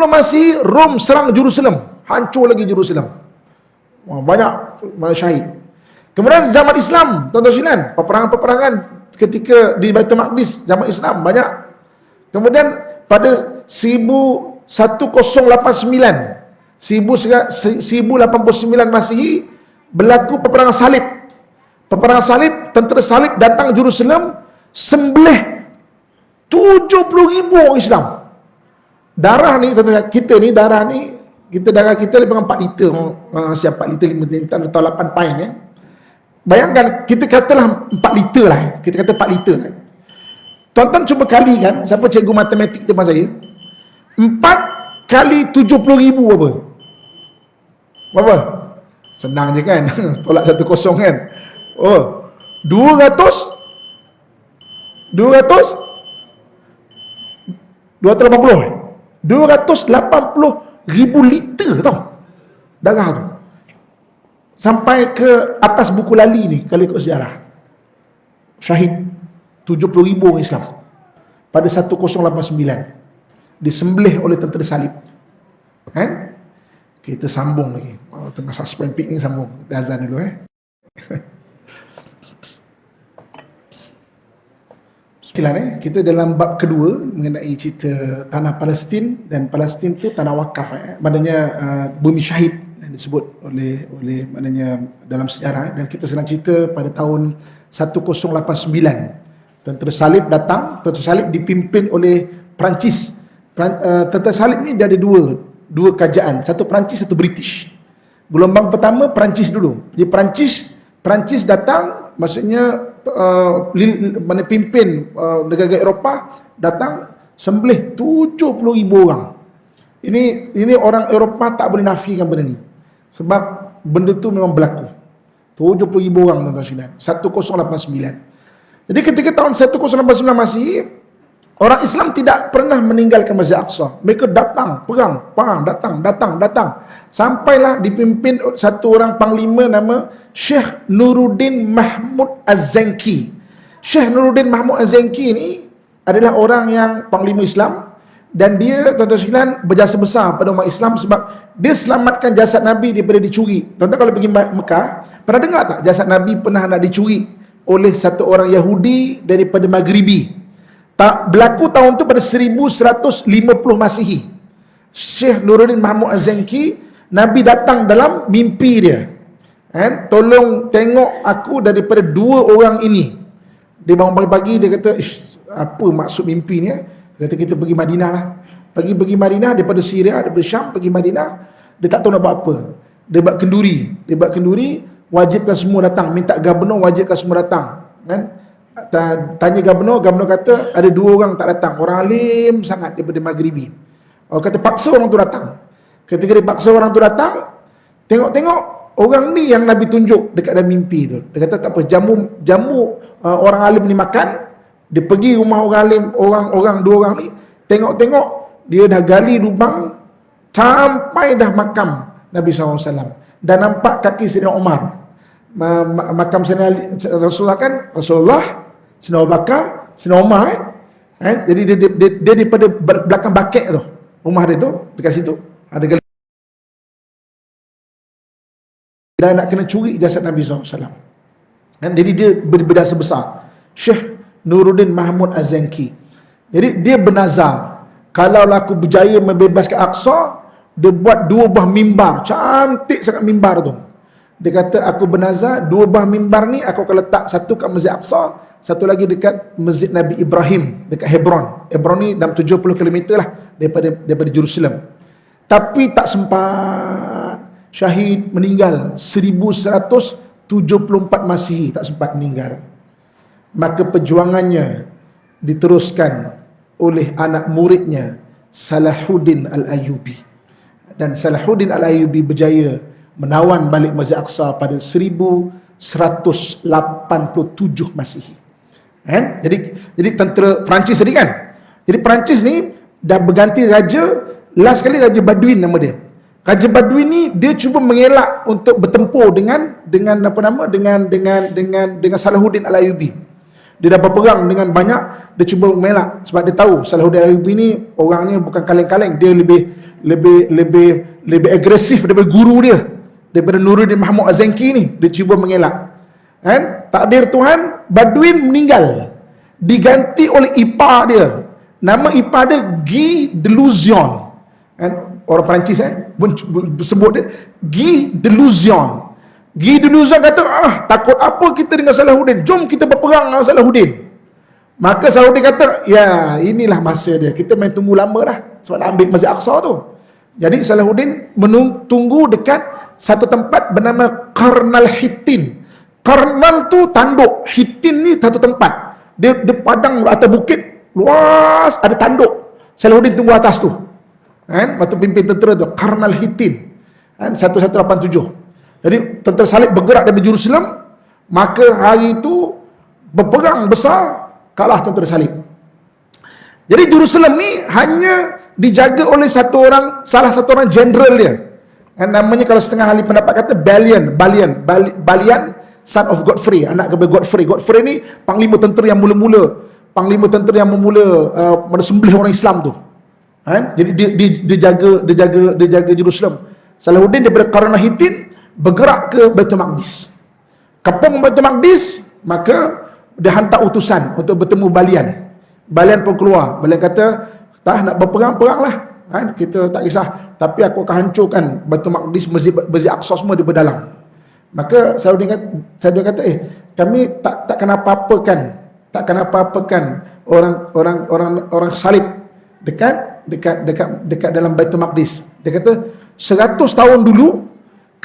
Masihi Rom serang Jerusalem, hancur lagi Jerusalem. Banyak syahid. Kemudian zaman Islam, tuan-tuan sekalian, peperangan ketika di Baitul Maqdis zaman Islam banyak. Kemudian pada 1089 Masihi berlaku peperangan salib. Peperangan salib, tentera salib datang Jerusalem, sembelih 70,000 orang Islam. Darah ni, kita ni darah kita lebih kurang 4 liter. Siap 4 liter, 5 liter atau 8 pint ya. Bayangkan, kita katalah 4 liter lah. Kita kata 4 liter kan. Tuan-tuan cuba kalikan, siapa cikgu matematik depan saya? 4 kali 70,000 berapa? Berapa? Senang je kan? Tolak 1-0 kan? 280,000 liter tau darah tu, sampai ke atas buku lali ni. Kalau ikut sejarah, syahid 70,000 orang Islam pada 1089 disembelih oleh tentera salib. Kan? Kita sambung lagi. Tengah suspend peak ni sambung. Kita azan dulu Kita dalam bab kedua mengenai cerita tanah Palestin, dan Palestin tu tanah wakaf, maknanya bumi syahid yang disebut oleh maknanya dalam sejarah. Dan kita sedang cerita pada tahun 1089 tentera salib datang. Tentera salib dipimpin oleh Perancis. Tentera salib ni dia ada dua kerajaan, satu Perancis, satu British. Gelombang pertama Perancis dulu. Jadi Perancis datang, maksudnya mana pimpin negara-negara Eropah datang sembelih 70,000 orang. Ini orang Eropah tak boleh nafikan benda ni, sebab benda tu memang berlaku. 70,000 orang tuan-tuan sekalian, 1089. Jadi ketika tahun 1089 Masihi, orang Islam tidak pernah meninggalkan Masjid Aqsa. Mereka datang, perang, datang. Sampailah dipimpin satu orang panglima nama Syekh Nuruddin Mahmud Az-Zanki. Syekh Nuruddin Mahmud Az-Zanki ni adalah orang yang panglima Islam, dan dia tuan-tuan sekalian berjasa besar pada umat Islam sebab dia selamatkan jasad Nabi daripada dicuri. Tuan-tuan kalau pergi Mekah, pernah dengar tak jasad Nabi pernah nak dicuri oleh satu orang Yahudi daripada Maghribi? Berlaku tahun tu pada 1150 Masihi. Syekh Nuruddin Mahmud Az-Zanki, Nabi datang dalam mimpi dia, tolong tengok aku daripada dua orang ini. Dia bangun pagi-pagi, dia kata, apa maksud mimpi ni? Dia kata, kita pergi Madinah lah. Pergi Madinah daripada Syria, daripada Syam pergi Madinah. Dia tak tahu nak buat apa. Dia buat kenduri, wajibkan semua datang. Minta gubernur wajibkan semua datang, kan? Tanya gubernur kata ada dua orang tak datang, orang alim sangat daripada Maghribi. Kata paksa orang tu datang. Ketika dipaksa orang tu datang, tengok orang ni yang Nabi tunjuk dekat dalam mimpi tu. Dia kata tak apa, jamu orang alim ni makan. Dia pergi rumah orang alim, dua orang ni, tengok-tengok dia dah gali lubang sampai dah makam Nabi SAW. Dan nampak kaki Sayyidina Umar. Makam Sayyidina Rasulullah kan, Rasulullah, Sayyidina Abu Bakar, Sayyidina Umar kan. Jadi dia daripada belakang baket tu, rumah dia tu, dekat situ ada gali. Dia nak kena curi jasad Nabi SAW. Jadi dia berdasar besar, Syekh Nuruddin Mahmud Az-Zanki. Jadi dia bernazar, kalau aku berjaya membebaskan Aqsa, dia buat 2 buah mimbar, cantik sangat mimbar tu. Dia kata, aku bernazar 2 buah mimbar ni aku akan letak, satu kat Masjid Aqsa, satu lagi dekat Masjid Nabi Ibrahim dekat Hebron. Hebron ni dalam 70 km lah daripada Jerusalem. Tapi tak sempat, syahid meninggal 1174 Masihi, tak sempat meninggal. Maka perjuangannya diteruskan oleh anak muridnya Salahuddin Al-Ayyubi. Dan Salahuddin Al-Ayyubi berjaya menawan balik Masjid Aqsa pada 1187 Masihi. Jadi tentera Perancis tadi kan. Jadi Perancis ni dah berganti raja, last kali Raja Baduin nama dia. Raja Baduin ni dia cuba mengelak untuk bertempur dengan Salahuddin Al-Ayyubi. Dia dah berperang dengan banyak, dia cuba mengelak sebab dia tahu Salahuddin Al-Ayyubi ni orangnya bukan kaleng-kaleng, dia lebih agresif daripada guru dia, daripada Nuruddin Mahmud Az-Zanki ni. Dia cuba mengelak. Takdir Tuhan, Baduin meninggal, diganti oleh ipar dia. Nama ipar dia Guy de Luzion. Orang Perancis sebut dia Guy de Luzion. Guy de Luzion kata, takut apa kita dengan Salahuddin, jom kita berperang dengan Salahuddin. Maka Salahuddin kata, ya inilah masa dia, kita main tunggu lama dah sebab nak ambil Masjid Aqsa tu. Jadi Salahuddin tunggu dekat satu tempat bernama Karnal Hittin. Karnal tu tanduk, Hittin ni satu tempat, dia padang atas bukit luas, ada tanduk. Salahuddin tunggu atas tu, waktu pimpin tentera tu, Karnal Hittin, 1187. Jadi tentera salib bergerak dari Jerusalem, maka hari itu berperang besar, kalah tentera salib. Jadi Jerusalem ni hanya dijaga oleh salah satu orang jenderal dia. Namanya kalau setengah ahli pendapat kata Balian, son of Godfrey, anak kepada Godfrey. Godfrey ni panglima tentera yang mula-mula, sembelih orang Islam tu. Jadi dia jaga Jerusalem. Salahuddin daripada Qarnah Hittin bergerak ke Baitul Maqdis. Kepung Baitul Maqdis, maka dia hantar utusan untuk bertemu Balian. Balian pun keluar. Balian kata, tak nak berperang, peranglah. Kita tak kisah, tapi aku akan hancurkan Baitul Maqdis, Masjid Aqsa semua di dalam. Maka Salahuddin kata, kami takkan apa-apakan orang salib dekat dalam Baitul Maqdis. Dia kata 100 tahun dulu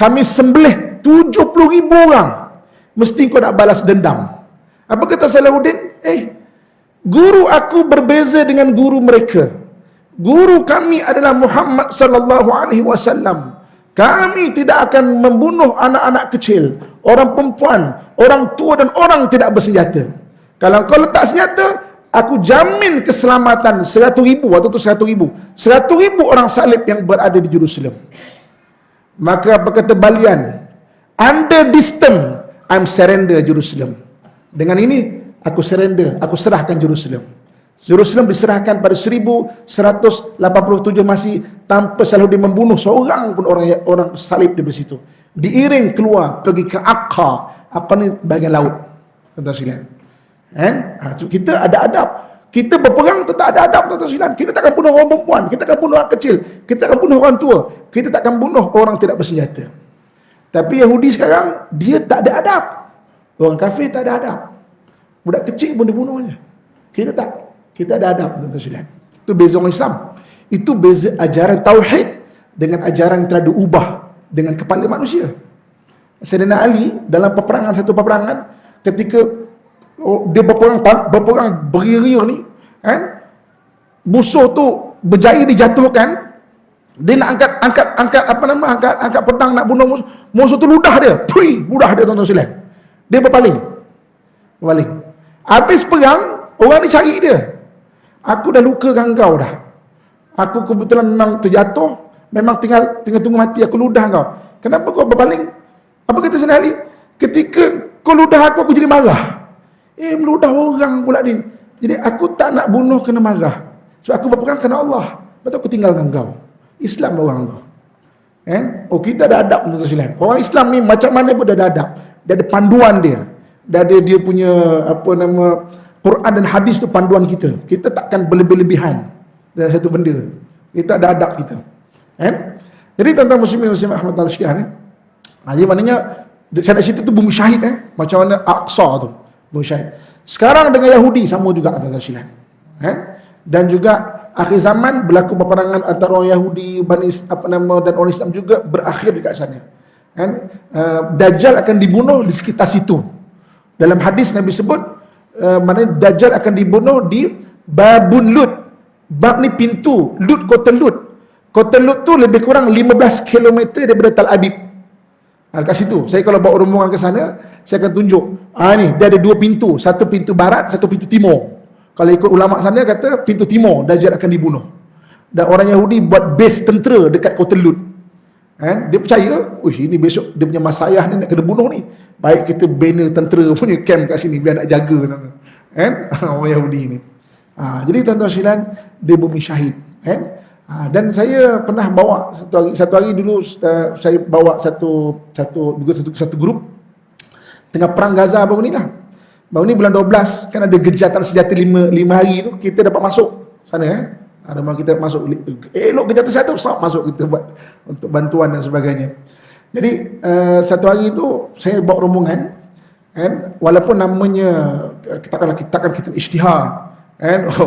kami sembelih 70,000 orang, mesti kau nak balas dendam. Apa kata Salahuddin? Guru aku berbeza dengan guru mereka. Guru kami adalah Muhammad sallallahu alaihi wasallam. Kami tidak akan membunuh anak-anak kecil, orang perempuan, orang tua dan orang tidak bersenjata. Kalau kau letak senjata, aku jamin keselamatan 100,000, waktu itu 100,000 orang salib yang berada di Jerusalem. Maka apa kata Balian? Under this term, I'm surrender Jerusalem. Dengan ini, aku surrender, aku serahkan Jerusalem. Jerusalem diserahkan pada 1187 Masih, tanpa Salahuddin membunuh seorang pun orang salib di situ. Diiring keluar pergi ke Aqqa. Aqqa ni bahagian laut. Tuan-tuan sekalian. Kita ada adab. Kita berperang tetap ada adab, tuan-tuan sekalian. Kita takkan bunuh orang perempuan, kita takkan bunuh orang kecil, kita takkan bunuh orang tua, kita takkan bunuh orang tidak bersenjata. Tapi Yahudi sekarang, dia tak ada adab. Orang kafir tak ada adab. Budak kecil pun dibunuhnya. Kita tak. Kita ada adab, tuan-tuan sekalian. Itu beza orang Islam. Itu beza ajaran tauhid dengan ajaran yang telah diubah dengan kepala manusia. Sayyidina Ali dalam satu peperangan, ketika dia berperang beria ni, musuh tu berjaya dijatuhkan, Dia nak angkat pedang nak bunuh musuh. Musuh tu ludah dia. Ludah dia tuan-tuan sekalian. Dia berpaling. Habis perang, orang ni cari dia. Aku dah lukakan kau dah. Aku kebetulan memang terjatuh, memang tinggal tunggu mati, aku ludah kau. Kenapa kau berpaling? Apa kata Sayyidina Ali? Ketika kau ludah aku jadi marah. Meludah orang pula ni. Jadi aku tak nak bunuh kena marah. Sebab aku berperang kerana Allah. Betul aku tinggalkan kau. Islam orang tu. Kita ada adab tuan-tuan sekalian. Orang Islam ni macam mana pun dia ada adab. Dia ada panduan dia. Dia ada dia punya Quran dan hadis tu panduan kita. Kita takkan berlebih-lebihan dalam satu benda. Kita ada adab kita. Jadi tuan-tuan muslimin rahmatullahi sekalian, jadi maknanya saya nak cerita tu bumi syahid macam mana Aqsa tu bumi syahid. Sekarang dengan Yahudi sama juga tuan-tuan sekalian. Dan juga akhir zaman berlaku peperangan antara orang Yahudi, dan orang Islam juga berakhir dekat sana. Dajjal akan dibunuh di sekitar situ. Dalam hadis Nabi sebut maknanya Dajjal akan dibunuh di Babun Lut. Bab ni pintu, Lut, kota Lut. Kota Lut tu lebih kurang 15 km daripada Tal Abib. Kat situ. Saya kalau bawa rombongan ke sana, saya akan tunjuk. Ni dia ada dua pintu, satu pintu barat, satu pintu timur. Kalau ikut ulama sana kata pintu timur Dajjal akan dibunuh. Dan orang Yahudi buat base tentera dekat kota Lut. Dia percaya, ini besok dia punya masayah ni nak kena bunuh ni. Baik kita banner tentera punya camp kat sini biar nak jaga. Orang Yahudi ni. Jadi tuan-tuan sekalian, dia bumi syahid. Dan saya pernah bawa satu hari dulu, saya bawa satu grup tengah perang Gaza baru ni lah. Baru ni bulan 12 kan ada gejatan senjata 5 hari tu, kita dapat masuk sana ada kita masuk elok gejatan senjata masuk kita buat untuk bantuan dan sebagainya. Jadi satu hari tu saya bawa rombongan walaupun namanya kita isytihar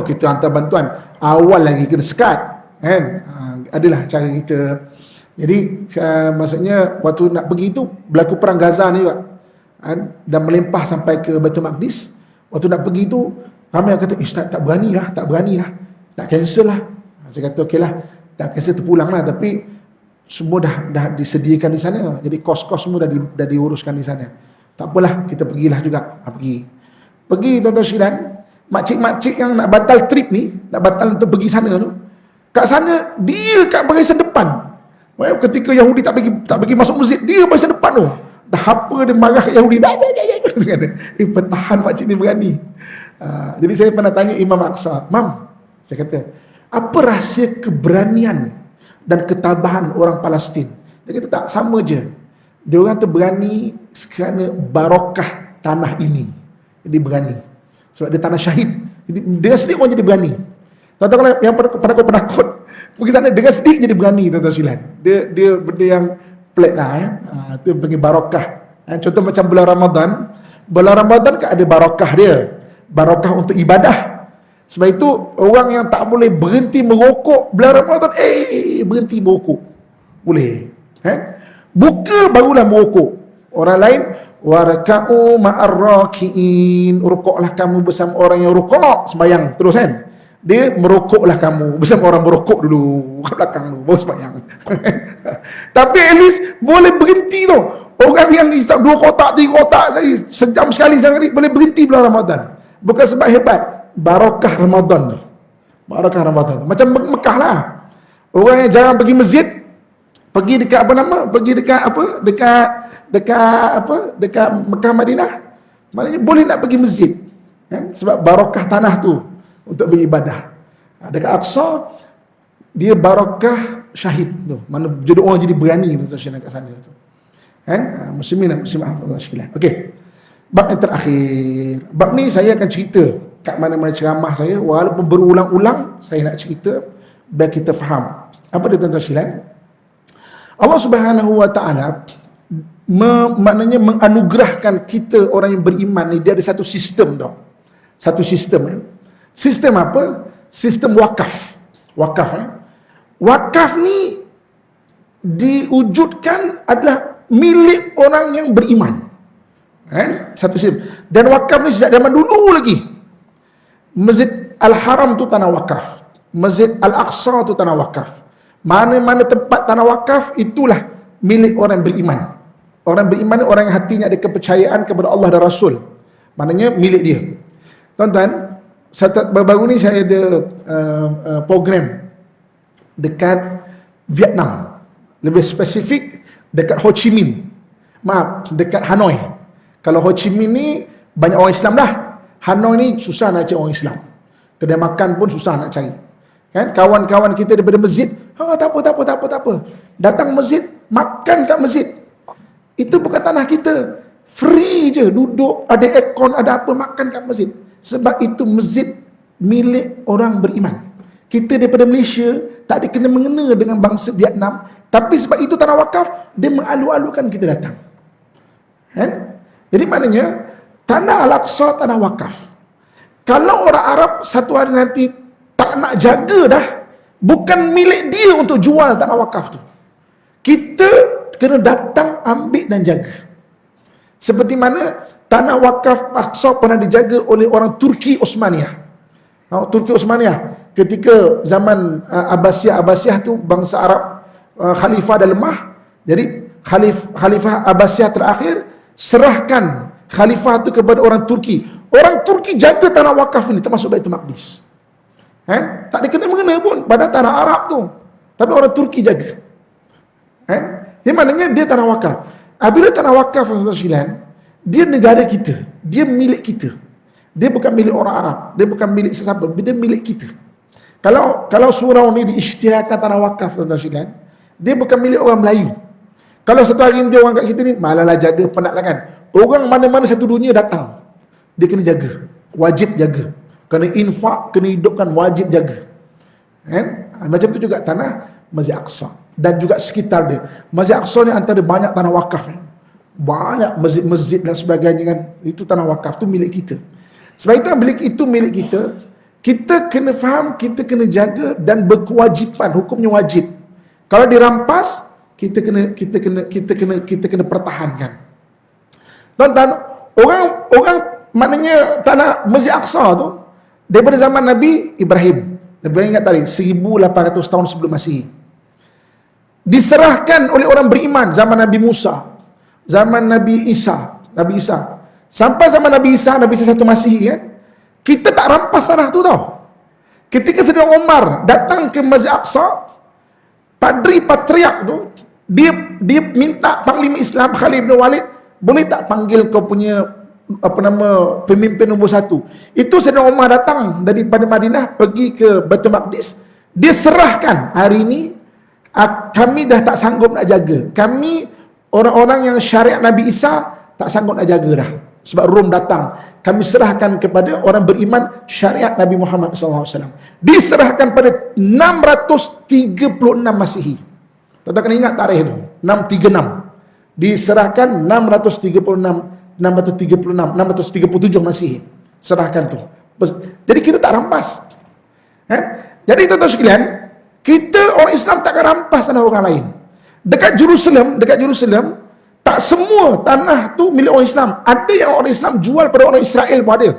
kita hantar bantuan awal lagi kena sekat adalah cara kita. Jadi maksudnya waktu nak pergi tu berlaku perang Gaza ni juga. Dan melempah sampai ke Baitul Maqdis. Waktu nak pergi tu ramai yang kata tak berani lah, nak cancel lah. Saya kata okey lah, tak cancel terpulang lah. Tapi semua dah disediakan di sana. Jadi kos-kos semua dah diuruskan di sana. Tak apalah, kita pergilah juga. Pergi tuan-tuan sekalian, makcik-makcik yang nak batal trip ni, nak batal untuk pergi sana tu, kat sana dia kat barisan depan. Ketika Yahudi tak bagi masuk masjid, dia barisan depan tu. Dah apa dia marah kat Yahudi. Pertahan makcik ni berani. Jadi saya pernah tanya Imam Aqsa, Mam, saya kata, apa rahsia keberanian dan ketabahan orang Palestin? Dia kata tak, sama je. Dia orang tu berani kerana barokah tanah ini. Jadi berani. Sebab dia tanah syahid. Jadi dia sendiri orang jadi berani. Tuan-tuan kalau yang penakut pergi sana dengan sedih jadi berani tuan-tuan sekalian. Dia benda yang pelik lah itu panggil barokah. Contoh macam bulan Ramadan kan ada barokah dia. Barokah untuk ibadah. Sebab itu orang yang tak boleh berhenti merokok bulan Ramadan, berhenti merokok. Boleh. Buka barulah merokok. Orang lain waraka'u ma'arraki'in, rukuklah kamu bersama orang yang rukuk sembahyang terus dia merokoklah kamu bersama orang merokok dulu kat belakang tu baru sembahyang. Tapi at least boleh berhenti tu. Orang yang hisap 2 kotak 3 kotak sejam sekali boleh berhenti bulan Ramadan. Bukan sebab hebat, barakah Ramadan tu. Barakah Ramadan tu. Macam Mekah lah. Orang yang jarang pergi masjid, pergi dekat dekat Mekah Madinah, maknanya boleh nak pergi masjid. Sebab barakah tanah tu untuk beribadah. Dekat Aqsa dia barakah syahid tu. Mana jadi orang jadi berani tu kat sana tu. Muslimin dan muslimat Allah sekalian. Okey. Bab yang terakhir. Bab ni saya akan cerita kat mana-mana ceramah saya, walaupun berulang-ulang saya nak cerita biar kita faham. Apa dia tuan-tuan sekalian? Allah Subhanahu wa taala maknanya menganugerahkan kita orang yang beriman ni, dia ada satu sistem tau. Satu sistem. Sistem apa? Sistem wakaf. Wakaf ni diwujudkan adalah milik orang yang beriman. Satu sistem. Dan wakaf ni sejak zaman dulu lagi. Masjid Al-Haram tu tanah wakaf. Masjid Al-Aqsa tu tanah wakaf. Mana-mana tempat tanah wakaf, itulah milik orang beriman. Orang beriman ni orang yang hatinya ada kepercayaan kepada Allah dan Rasul. Maknanya milik dia. Tuan-tuan, baru-baru ni saya ada program dekat Vietnam. Lebih spesifik dekat Ho Chi Minh. Dekat Hanoi. Kalau Ho Chi Minh ni banyak orang Islam dah. Hanoi ni susah nak cari orang Islam. Kedai makan pun susah nak cari. Kan? Kawan-kawan kita daripada masjid, tak apa. Datang masjid, makan kat masjid. Itu bukan tanah kita. Free je, duduk, ada aircon, ada apa, makan kat masjid. Sebab itu masjid milik orang beriman. Kita daripada Malaysia tak ada kena-mengena dengan bangsa Vietnam, tapi sebab itu tanah wakaf, dia mengalu-alukan kita datang. Kan? Jadi maknanya tanah Al-Aqsa tanah wakaf. Kalau orang Arab satu hari nanti tak nak jaga dah, bukan milik dia untuk jual tanah wakaf tu. Kita kena datang ambil dan jaga. Seperti mana tanah wakaf Aqsa pernah dijaga oleh orang Turki Osmaniyah. Turki Osmaniyah ketika zaman Abbasiyah tu, bangsa Arab khalifah dah lemah. Jadi khalifah Abbasiyah terakhir serahkan khalifah tu kepada orang Turki. Orang Turki jaga tanah wakaf ini, termasuk Baitul Maqdis. Tak ada kena-mengena pun pada tanah Arab tu, tapi orang Turki jaga. Jadi maknanya dia tanah wakaf. Bila tanah wakaf dia negara kita, dia milik kita. Dia bukan milik orang Arab, dia bukan milik sesiapa, dia milik kita. Kalau surau ni diisytiharkan tanah wakaf, dia bukan milik orang Melayu. Kalau satu hari dia orang kat kita ni, malalah jaga, penat lah kan. Orang mana-mana satu dunia datang, dia kena jaga, wajib jaga. Kena infak, kena hidupkan, wajib jaga. Macam tu juga tanah Masjid Aqsa dan juga sekitar dia. Masjid Aqsa ni antara banyak tanah wakaf. Banyak masjid-masjid dan sebagainya kan. Itu tanah wakaf, tu milik kita. Sebab itu milik kita, kita kena faham, kita kena jaga dan berkewajipan, hukumnya wajib. Kalau dirampas, kita kena pertahankan. Tuan-tuan, orang maknanya tanah Masjid Aqsa tu daripada zaman Nabi Ibrahim. Nabi ingat tadi 1800 tahun sebelum Masihi. Diserahkan oleh orang beriman zaman Nabi Musa, zaman Nabi Isa. Sampai zaman Nabi Isa satu Masihi kan. Kita tak rampas tanah tu tau. Ketika Saidina Umar datang ke Masjid Aqsa, Padri Patriark tu, dia minta Panglima Islam Khalid bin Walid, boleh tak panggil kau punya pemimpin nombor 1. Itu Saidina Umar datang daripada Madinah pergi ke Baitul Maqdis. Dia serahkan, hari ini kami dah tak sanggup nak jaga. Kami orang-orang yang syariat Nabi Isa tak sanggup nak jaga dah. Sebab Rom datang. Kami serahkan kepada orang beriman syariat Nabi Muhammad SAW. Diserahkan pada 636 Masihi. Tuan-tuan kena ingat tarikh itu, 636. Diserahkan 637 Masihi. Serahkan tu. Jadi kita tak rampas. Jadi tuan-tuan sekalian, kita orang Islam takkan rampas tanah orang lain. Dekat Jerusalem, tak semua tanah tu milik orang Islam. Ada yang orang Islam jual pada orang Israel pun ada.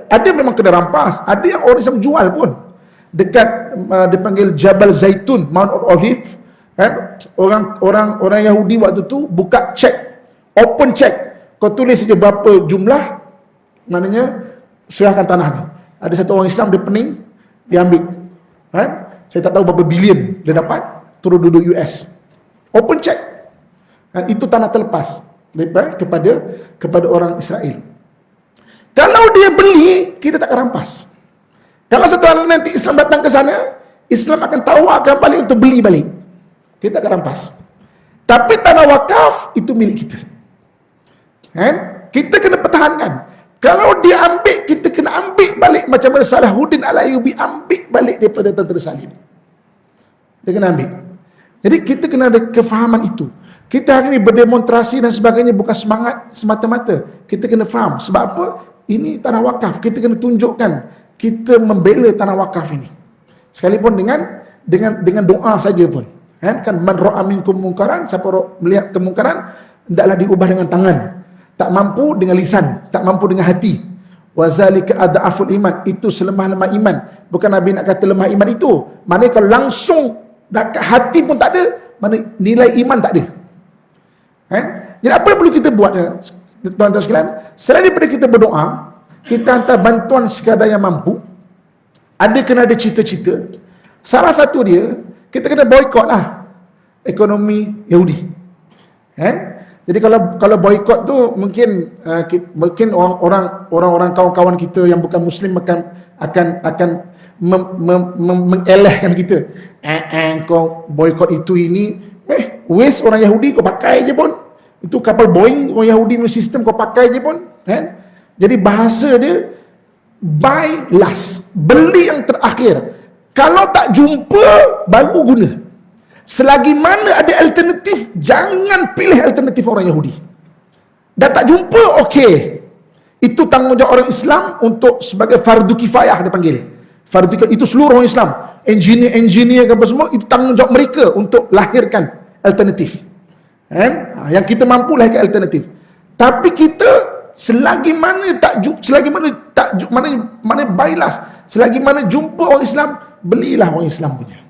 Ada memang kena rampas, ada yang orang Islam jual pun. Dekat dipanggil Jabal Zaitun, Mount Olive, orang Yahudi waktu tu buka cek, open cek. Kau tulis saja berapa jumlah, maknanya serahkan tanah ni. Ada satu orang Islam dia pening, dia ambil. Saya tak tahu berapa bilion dia dapat, turun duduk US. Open check. Itu tanah terlepas kepada orang Israel. Kalau dia beli, kita tak akan rampas. Kalau satu hari nanti Islam datang ke sana, Islam akan tawarkan balik untuk beli balik. Kita akan rampas. Tapi tanah wakaf itu milik kita. Kita kena pertahankan. Kalau dia ambil, kita kena ambil balik. Macam mana Salahuddin Al-Ayyubi ambil balik daripada Tentera Salib. Dia kena ambil. Jadi kita kena ada kefahaman itu. Kita hari ini berdemonstrasi dan sebagainya bukan semangat semata-mata. Kita kena faham. Sebab apa? Ini tanah wakaf. Kita kena tunjukkan kita membela tanah wakaf ini. Sekalipun dengan doa saja pun. Kan man ra'a minkum munkaran, siapa melihat kemungkaran hendaklah diubah dengan tangan. Tak mampu dengan lisan, tak mampu dengan hati. Wazalika ad'aful iman, itu selemah-lemah iman. Bukan Nabi nak kata lemah iman itu. Maknanya kalau langsung Kat hati pun tak ada, mana nilai iman tak ada. Kan? Jadi apa yang perlu kita buat, tuan-tuan sekalian? Selain daripada kita berdoa, kita hantar bantuan sekadar yang mampu. Kena ada cita-cita. Salah satu dia, kita kena boykot lah ekonomi Yahudi. Kan? Jadi kalau boykot tu mungkin orang-orang kawan-kawan kita yang bukan Muslim akan mengelehkan kita. Kau boykot itu ini, waste orang Yahudi kau pakai je pun. Itu kapal Boeing orang Yahudi punya sistem kau pakai je pun. Kan? Jadi bahasa dia buy last, beli yang terakhir. Kalau tak jumpa baru guna. Selagi mana ada alternatif, jangan pilih alternatif orang Yahudi. Dah tak jumpa, okey. Itu tanggungjawab orang Islam untuk sebagai fardu kifayah dia panggil. Fardu kifayah itu seluruh orang Islam. Engineer ke apa semua, itu tanggungjawab mereka untuk lahirkan alternatif. Yang kita mampu lahirkan alternatif. Tapi kita selagi mana bailas, selagi mana jumpa orang Islam, belilah orang Islam punya.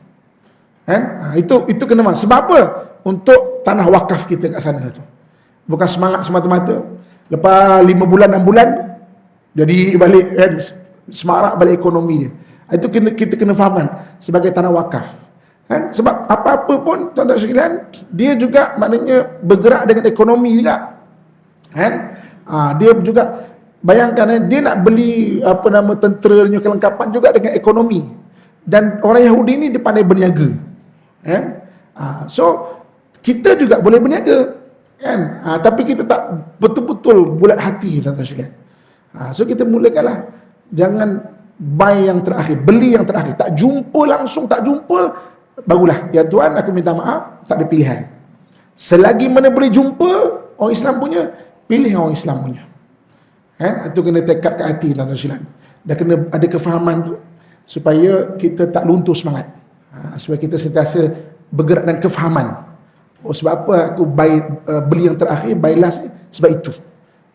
Itu kena masuk. Sebab apa? Untuk tanah wakaf kita kat sana tu. Bukan semangat semata-mata. Lepas 5 bulan 6 bulan jadi balik semarak balik ekonomi dia. Itu kita kena fahamkan sebagai tanah wakaf. Sebab apa-apa pun tuan-tuan sekalian, dia juga maknanya bergerak dengan ekonomi juga. Dia juga bayangkan dia nak beli tenteranya kelengkapan juga dengan ekonomi. Dan orang Yahudi ni dia pandai berniaga. So kita juga boleh berniaga, tapi kita tak betul-betul bulat hati, tuan-tuan sekalian. So kita mulakanlah, jangan buy yang terakhir, beli yang terakhir. Tak jumpa langsung, tak jumpa, barulah, ya Tuhan aku minta maaf, tak ada pilihan. Selagi mana boleh jumpa orang Islam punya, pilih orang Islam punya. Itu kena tekad kat hati, tuan-tuan sekalian. Dah kena ada kefahaman tu, supaya kita tak luntur semangat. Supaya kita sentiasa bergerak dengan kefahaman. Sebab apa aku beli yang terakhir, buy last, sebab itu.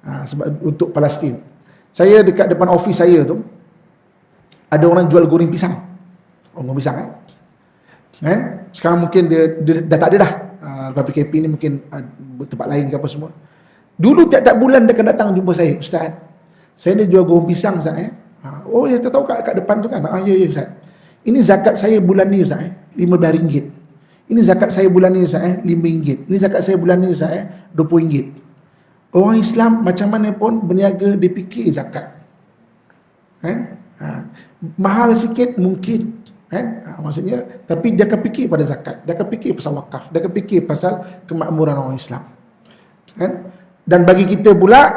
Sebab untuk Palestin. Saya dekat depan office saya tu, ada orang jual goreng pisang. Goreng pisang sekarang mungkin dia dah tak ada dah. Lepas PKP ni mungkin tempat lain ke apa semua. Dulu tiap-tiap bulan dia akan datang jumpa saya, Ustaz, saya ni jual goreng pisang, Ustaz. Oh, ya, tak tahu kat depan tu kan. Ya Ustaz. Ini zakat saya bulan ni, Ustaz, RM15. Ini zakat saya bulan ni, Ustaz, RM5. Ini zakat saya bulan ni, Ustaz, RM20. Orang Islam macam mana pun berniaga, dia fikir zakat. Mahal sikit mungkin, maksudnya, tapi dia akan fikir pada zakat, dia akan fikir pasal wakaf, dia akan fikir pasal kemakmuran orang Islam. Dan bagi kita pula,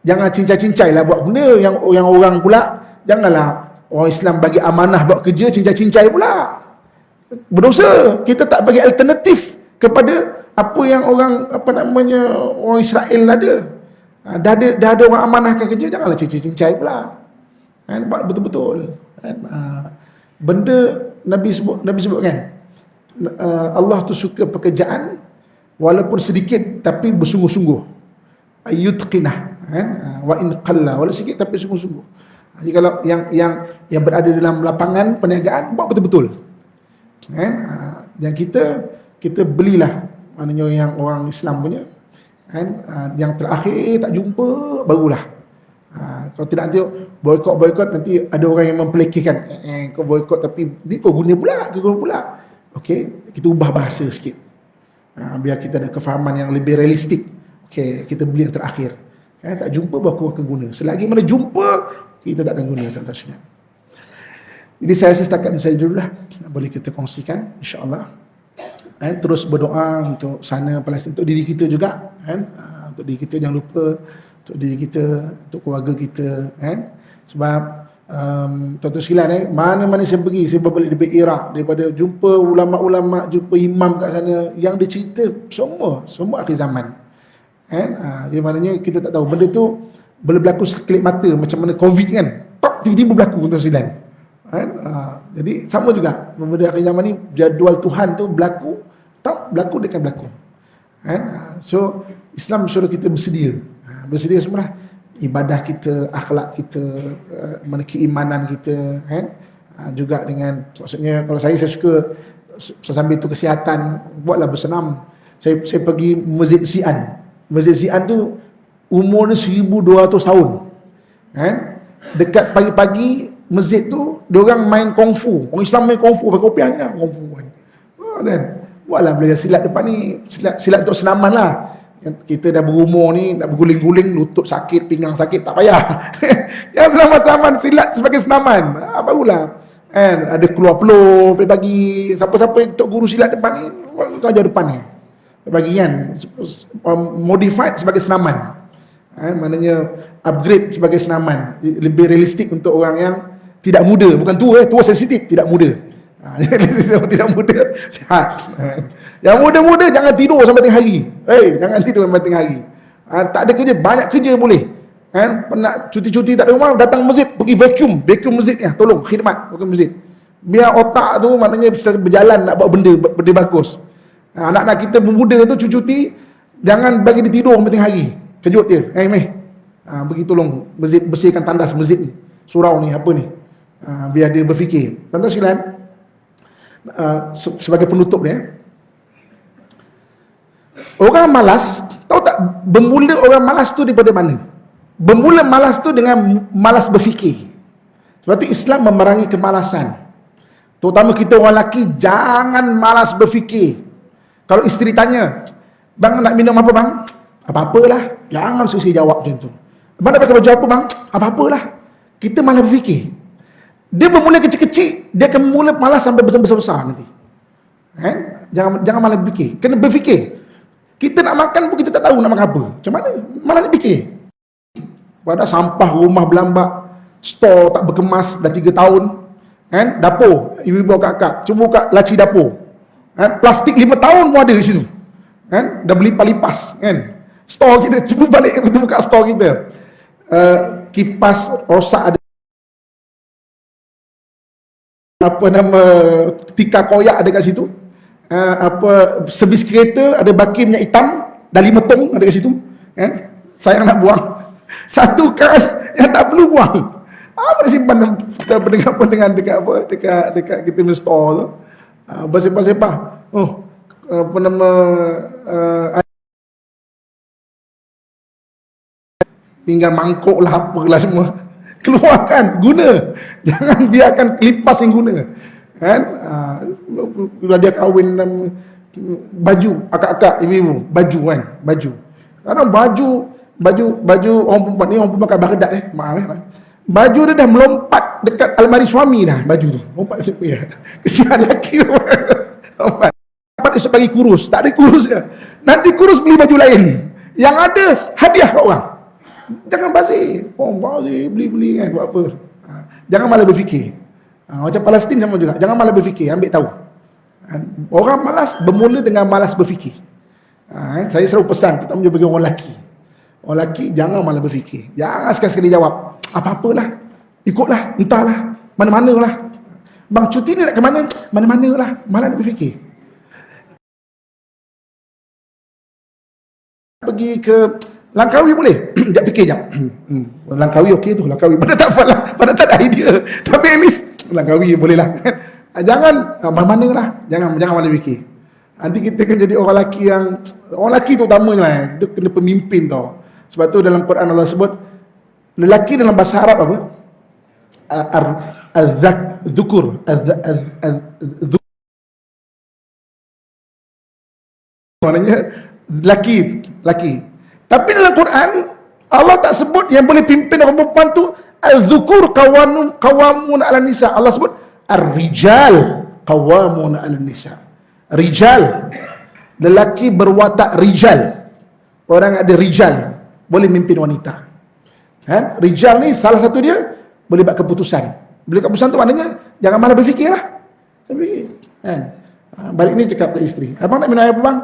jangan cincai-cincai lah buat benda yang orang pula, janganlah orang Islam bagi amanah buat kerja, cincai-cincai pula. Berdosa. Kita tak bagi alternatif kepada apa yang orang orang Israel ada. Dah ada orang amanahkan kerja, janganlah cincai-cincai pula. Buat betul-betul. Benda Nabi sebut kan, Allah tu suka pekerjaan walaupun sedikit tapi bersungguh-sungguh. Yutqinah, wa in qalla, walaupun sedikit tapi sungguh-sungguh. Jadi kalau yang berada dalam lapangan perniagaan, buat betul-betul. Yang kita belilah, maknanya yang orang Islam punya. Yang terakhir tak jumpa, barulah. Kalau tidak nanti boykot nanti ada orang yang mempelekehkan. Kau boykot tapi ni kau guna pula. Okey, kita ubah bahasa sikit. Biar kita ada kefahaman yang lebih realistik. Okey, kita beli yang terakhir. Tak jumpa baru aku akan guna. Selagi mana jumpa, kita tak akan guna, tuan-tuan sekalian. Jadi saya setakat saya dululah, boleh kita kongsikan, insya-Allah. Terus berdoa untuk sana Palestin, untuk diri kita juga, untuk diri kita, jangan lupa untuk diri kita, untuk keluarga kita, sebab tuan-tuan sekalian, mana-mana saya pergi, saya berbalik daripada Iraq, daripada jumpa ulama-ulama, jumpa imam kat sana, yang dia cerita semua akhir zaman. Jadi maknanya kita tak tahu benda tu boleh berlaku sekelip mata, macam mana Covid kan, tiba-tiba berlaku, tuan-tuan sekalian. Jadi sama juga benda akhir zaman ni, jadual Tuhan tu berlaku, dia akan berlaku. So Islam suruh kita bersedia semualah, ibadah kita, akhlak kita, keimanan kita, juga dengan, maksudnya kalau saya suka sambil tu kesihatan, buatlah bersenam. Saya pergi Masjid Xi'an. Masjid Xi'an tu umurnya 1200 tahun. Kan? Dekat pagi-pagi masjid tu diorang main kungfu. Orang Islam main kungfu, pakai kopiah ni lah kungfu kan. Kan? Buatlah belajar silat depan ni, silat untuk senaman lah. Kita dah berumur ni, nak berguling-guling, lutut sakit, pinggang sakit, tak payah. Yang senaman-senaman, silat sebagai senaman, barulah. Kan? Ada keluar peluh pagi-pagi. Siapa-siapa untuk guru silat depan ni, ajar depan ni. Bagi kan, modified sebagai senaman. Maknanya upgrade sebagai senaman. Lebih realistik untuk orang yang tidak muda. Bukan tua sensitif, tidak muda. Tidak muda, sihat. Yang muda-muda jangan tidur sampai tengah hari. Jangan tidur sampai tengah hari. Tak ada kerja, banyak kerja boleh. Nak cuti-cuti tak ada rumah, datang masjid, pergi vacuum masjid ya, tolong khidmat vacuum masjid. Biar otak tu maknanya bisa berjalan nak buat benda bagus. Anak-anak kita muda tu cuti, jangan bagi dia tidur sampai tengah hari. Kejut dia. Meh. Pergi tolong masjid, bersihkan tandas masjid ni. Surau ni, apa ni. Biar dia berfikir. Tuan-tuan sekalian, sebagai penutup dia, orang malas, tahu tak bermula orang malas tu daripada mana? Bermula malas tu dengan malas berfikir. Sebab tu Islam memerangi kemalasan. Terutama kita orang lelaki, jangan malas berfikir. Kalau isteri tanya, bang nak minum apa bang? Apa-apalah. Jangan sisi jawab macam tu. Bang nak pakai baju apa bang? Apa-apalah. Kita malah berfikir. Dia bermula kecil-kecil, dia akan mula malas sampai besar-besar nanti. Jangan malah berfikir. Kena berfikir. Kita nak makan pun kita tak tahu nak makan apa. Macam mana? Malah nak fikir. Pada sampah rumah berlambak, store tak berkemas dah 3 tahun. Dapur, ibu-ibu kakak, cuba buka laci dapur. Plastik 5 tahun pun ada di situ. Dah berlipas-lipas. Store kita, cuba balik kita buka store kita. Kipas rosak ada. Apa nama, tika koyak ada kat situ. Servis kereta ada baki minyak hitam, dah 5 tong ada kat situ. Sayang nak buang. Satu kan yang tak perlu buang. Apa simpan pendengar dekat kita punya store tu. Bersepah-sepah. Apa nama, pinggan mangkuk lah, apalah semua. Keluarkan, guna. Jangan biarkan lipas yang guna. Kalau dia kahwin baju, akak-akak, ibu-ibu, baju kan, baju. Kadang baju orang perempuan ni, orang perempuan kat Baghdad maaf baju dia dah melompat dekat almari suami dah, baju tu. Lompat ya. Kesian lelaki tu. Lompat. Dapat esok pagi kurus, tak ada kurus dia. Nanti kurus beli baju lain. Yang ada hadiah kat orang. Jangan bazir. Bazir, beli-beli kan, buat apa. Jangan malah berfikir. Macam Palestin sama juga. Jangan malah berfikir, ambil tahu. Orang malas bermula dengan malas berfikir. Saya selalu pesan, kita menjadi bagi orang lelaki. Orang lelaki jangan malah berfikir. Jangan sekali-sekali jawab, apa-apalah, ikutlah, entahlah, mana-manalah. Bang cuti ni nak ke mana? Mana-manalah, malah nak berfikir. Pergi ke Langkawi boleh? Sekejap fikir sekejap. Langkawi okey tu, Langkawi. Pada tak ada idea. Tapi at least Langkawi boleh lah. Jangan mana-manalah. Jangan malah fikir. Nanti kita kan jadi orang lelaki yang, orang lelaki tu utamanya lah, dia kena pemimpin tau. Sebab tu dalam Quran Allah sebut, lelaki dalam bahasa Arab apa? Az-zukur. Maknanya lelaki. Tapi dalam Quran Allah tak sebut yang boleh pimpin orang perempuan tu az-zukur qawamun 'ala nisa. Allah sebut ar-rijal qawamun 'ala nisa. Rijal, lelaki berwatak rijal. Orang ada rijal, boleh mimpin wanita. Rijal ni salah satu dia boleh buat keputusan. Boleh keputusan tu maknanya jangan malah berfikirlah. Berfikir. Balik ni cakap ke isteri, abang nak minum air apa bang?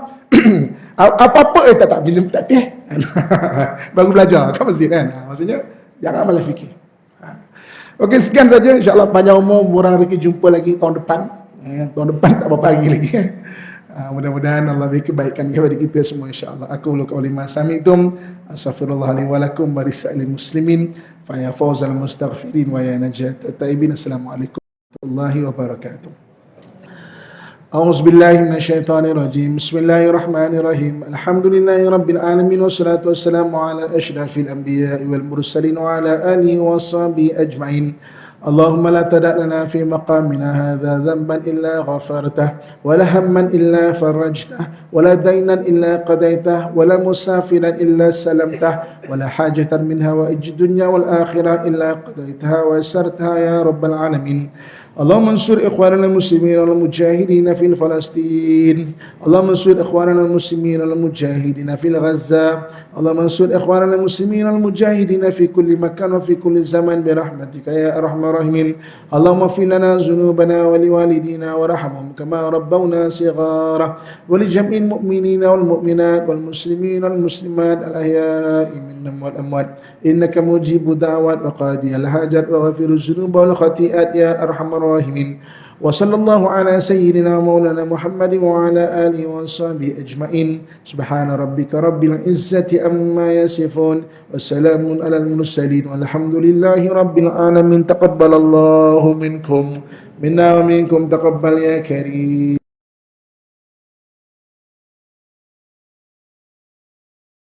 Apa-apa tak minum tak teh. Baru belajar kat masjid kan. Maksudnya jangan malah fikir. Okey, sekian saja, insya-Allah panjang umur, murah rezeki, jumpa lagi tahun depan. Tahun depan tak berapa lagi lagi. Mudah-mudahan Allah beri kebaikan kepada kita semua, insya-Allah. Aku lu qauli ma sami'tum, astaghfirullah li wa lakum wa lisa'il muslimin fa ya fawzal mustaghfirin wa ya najat at-taibin. Assalamualaikum warahmatullahi wabarakatuh. أعوذ بالله من الشيطان الرجيم بسم الله الرحمن الرحيم الحمد لله رب العالمين والصلاة والسلام على أشرف الأنبياء والمرسلين وعلى آله وصحبه أجمعين اللهم لا تدع لنا في مقامنا هذا ذنبا إلا غفرته ولا هما إلا فرجته ولا دينا إلا قضيته ولا مسافرا إلا سلمته ولا حاجة من هوائج الدنيا والآخرة إلا قضيتها ويسرتها يا رب العالمين اللهم انصر إخواننا المسلمين والمجاهدين في فلسطين اللهم انصر إخواننا المسلمين والمجاهدين في غزة اللهم انصر إخواننا المسلمين والمجاهدين في كل مكان وفي كل زمان برحمتك يا أرحم الراحمين اللهم اغفر لنا ذنوبنا ولوالدينا وارحمهم كما ربونا صغارا ولجميع المؤمنين والمؤمنات والمسلمين والمسلمات الأحياء منهم والأموات إنك مجيب دعوات وقاضي الحاجات وغفر الذنوب والخطيئات يا أرحم الراحمين وصلى الله على سيدنا مولانا محمد وعلى آله وصحبه أجمعين سبحان ربك رب العزة عما يصفون وسلام على المرسلين والحمد لله رب العالمين تقبل الله منكم منا ومنكم تقبل يا كريم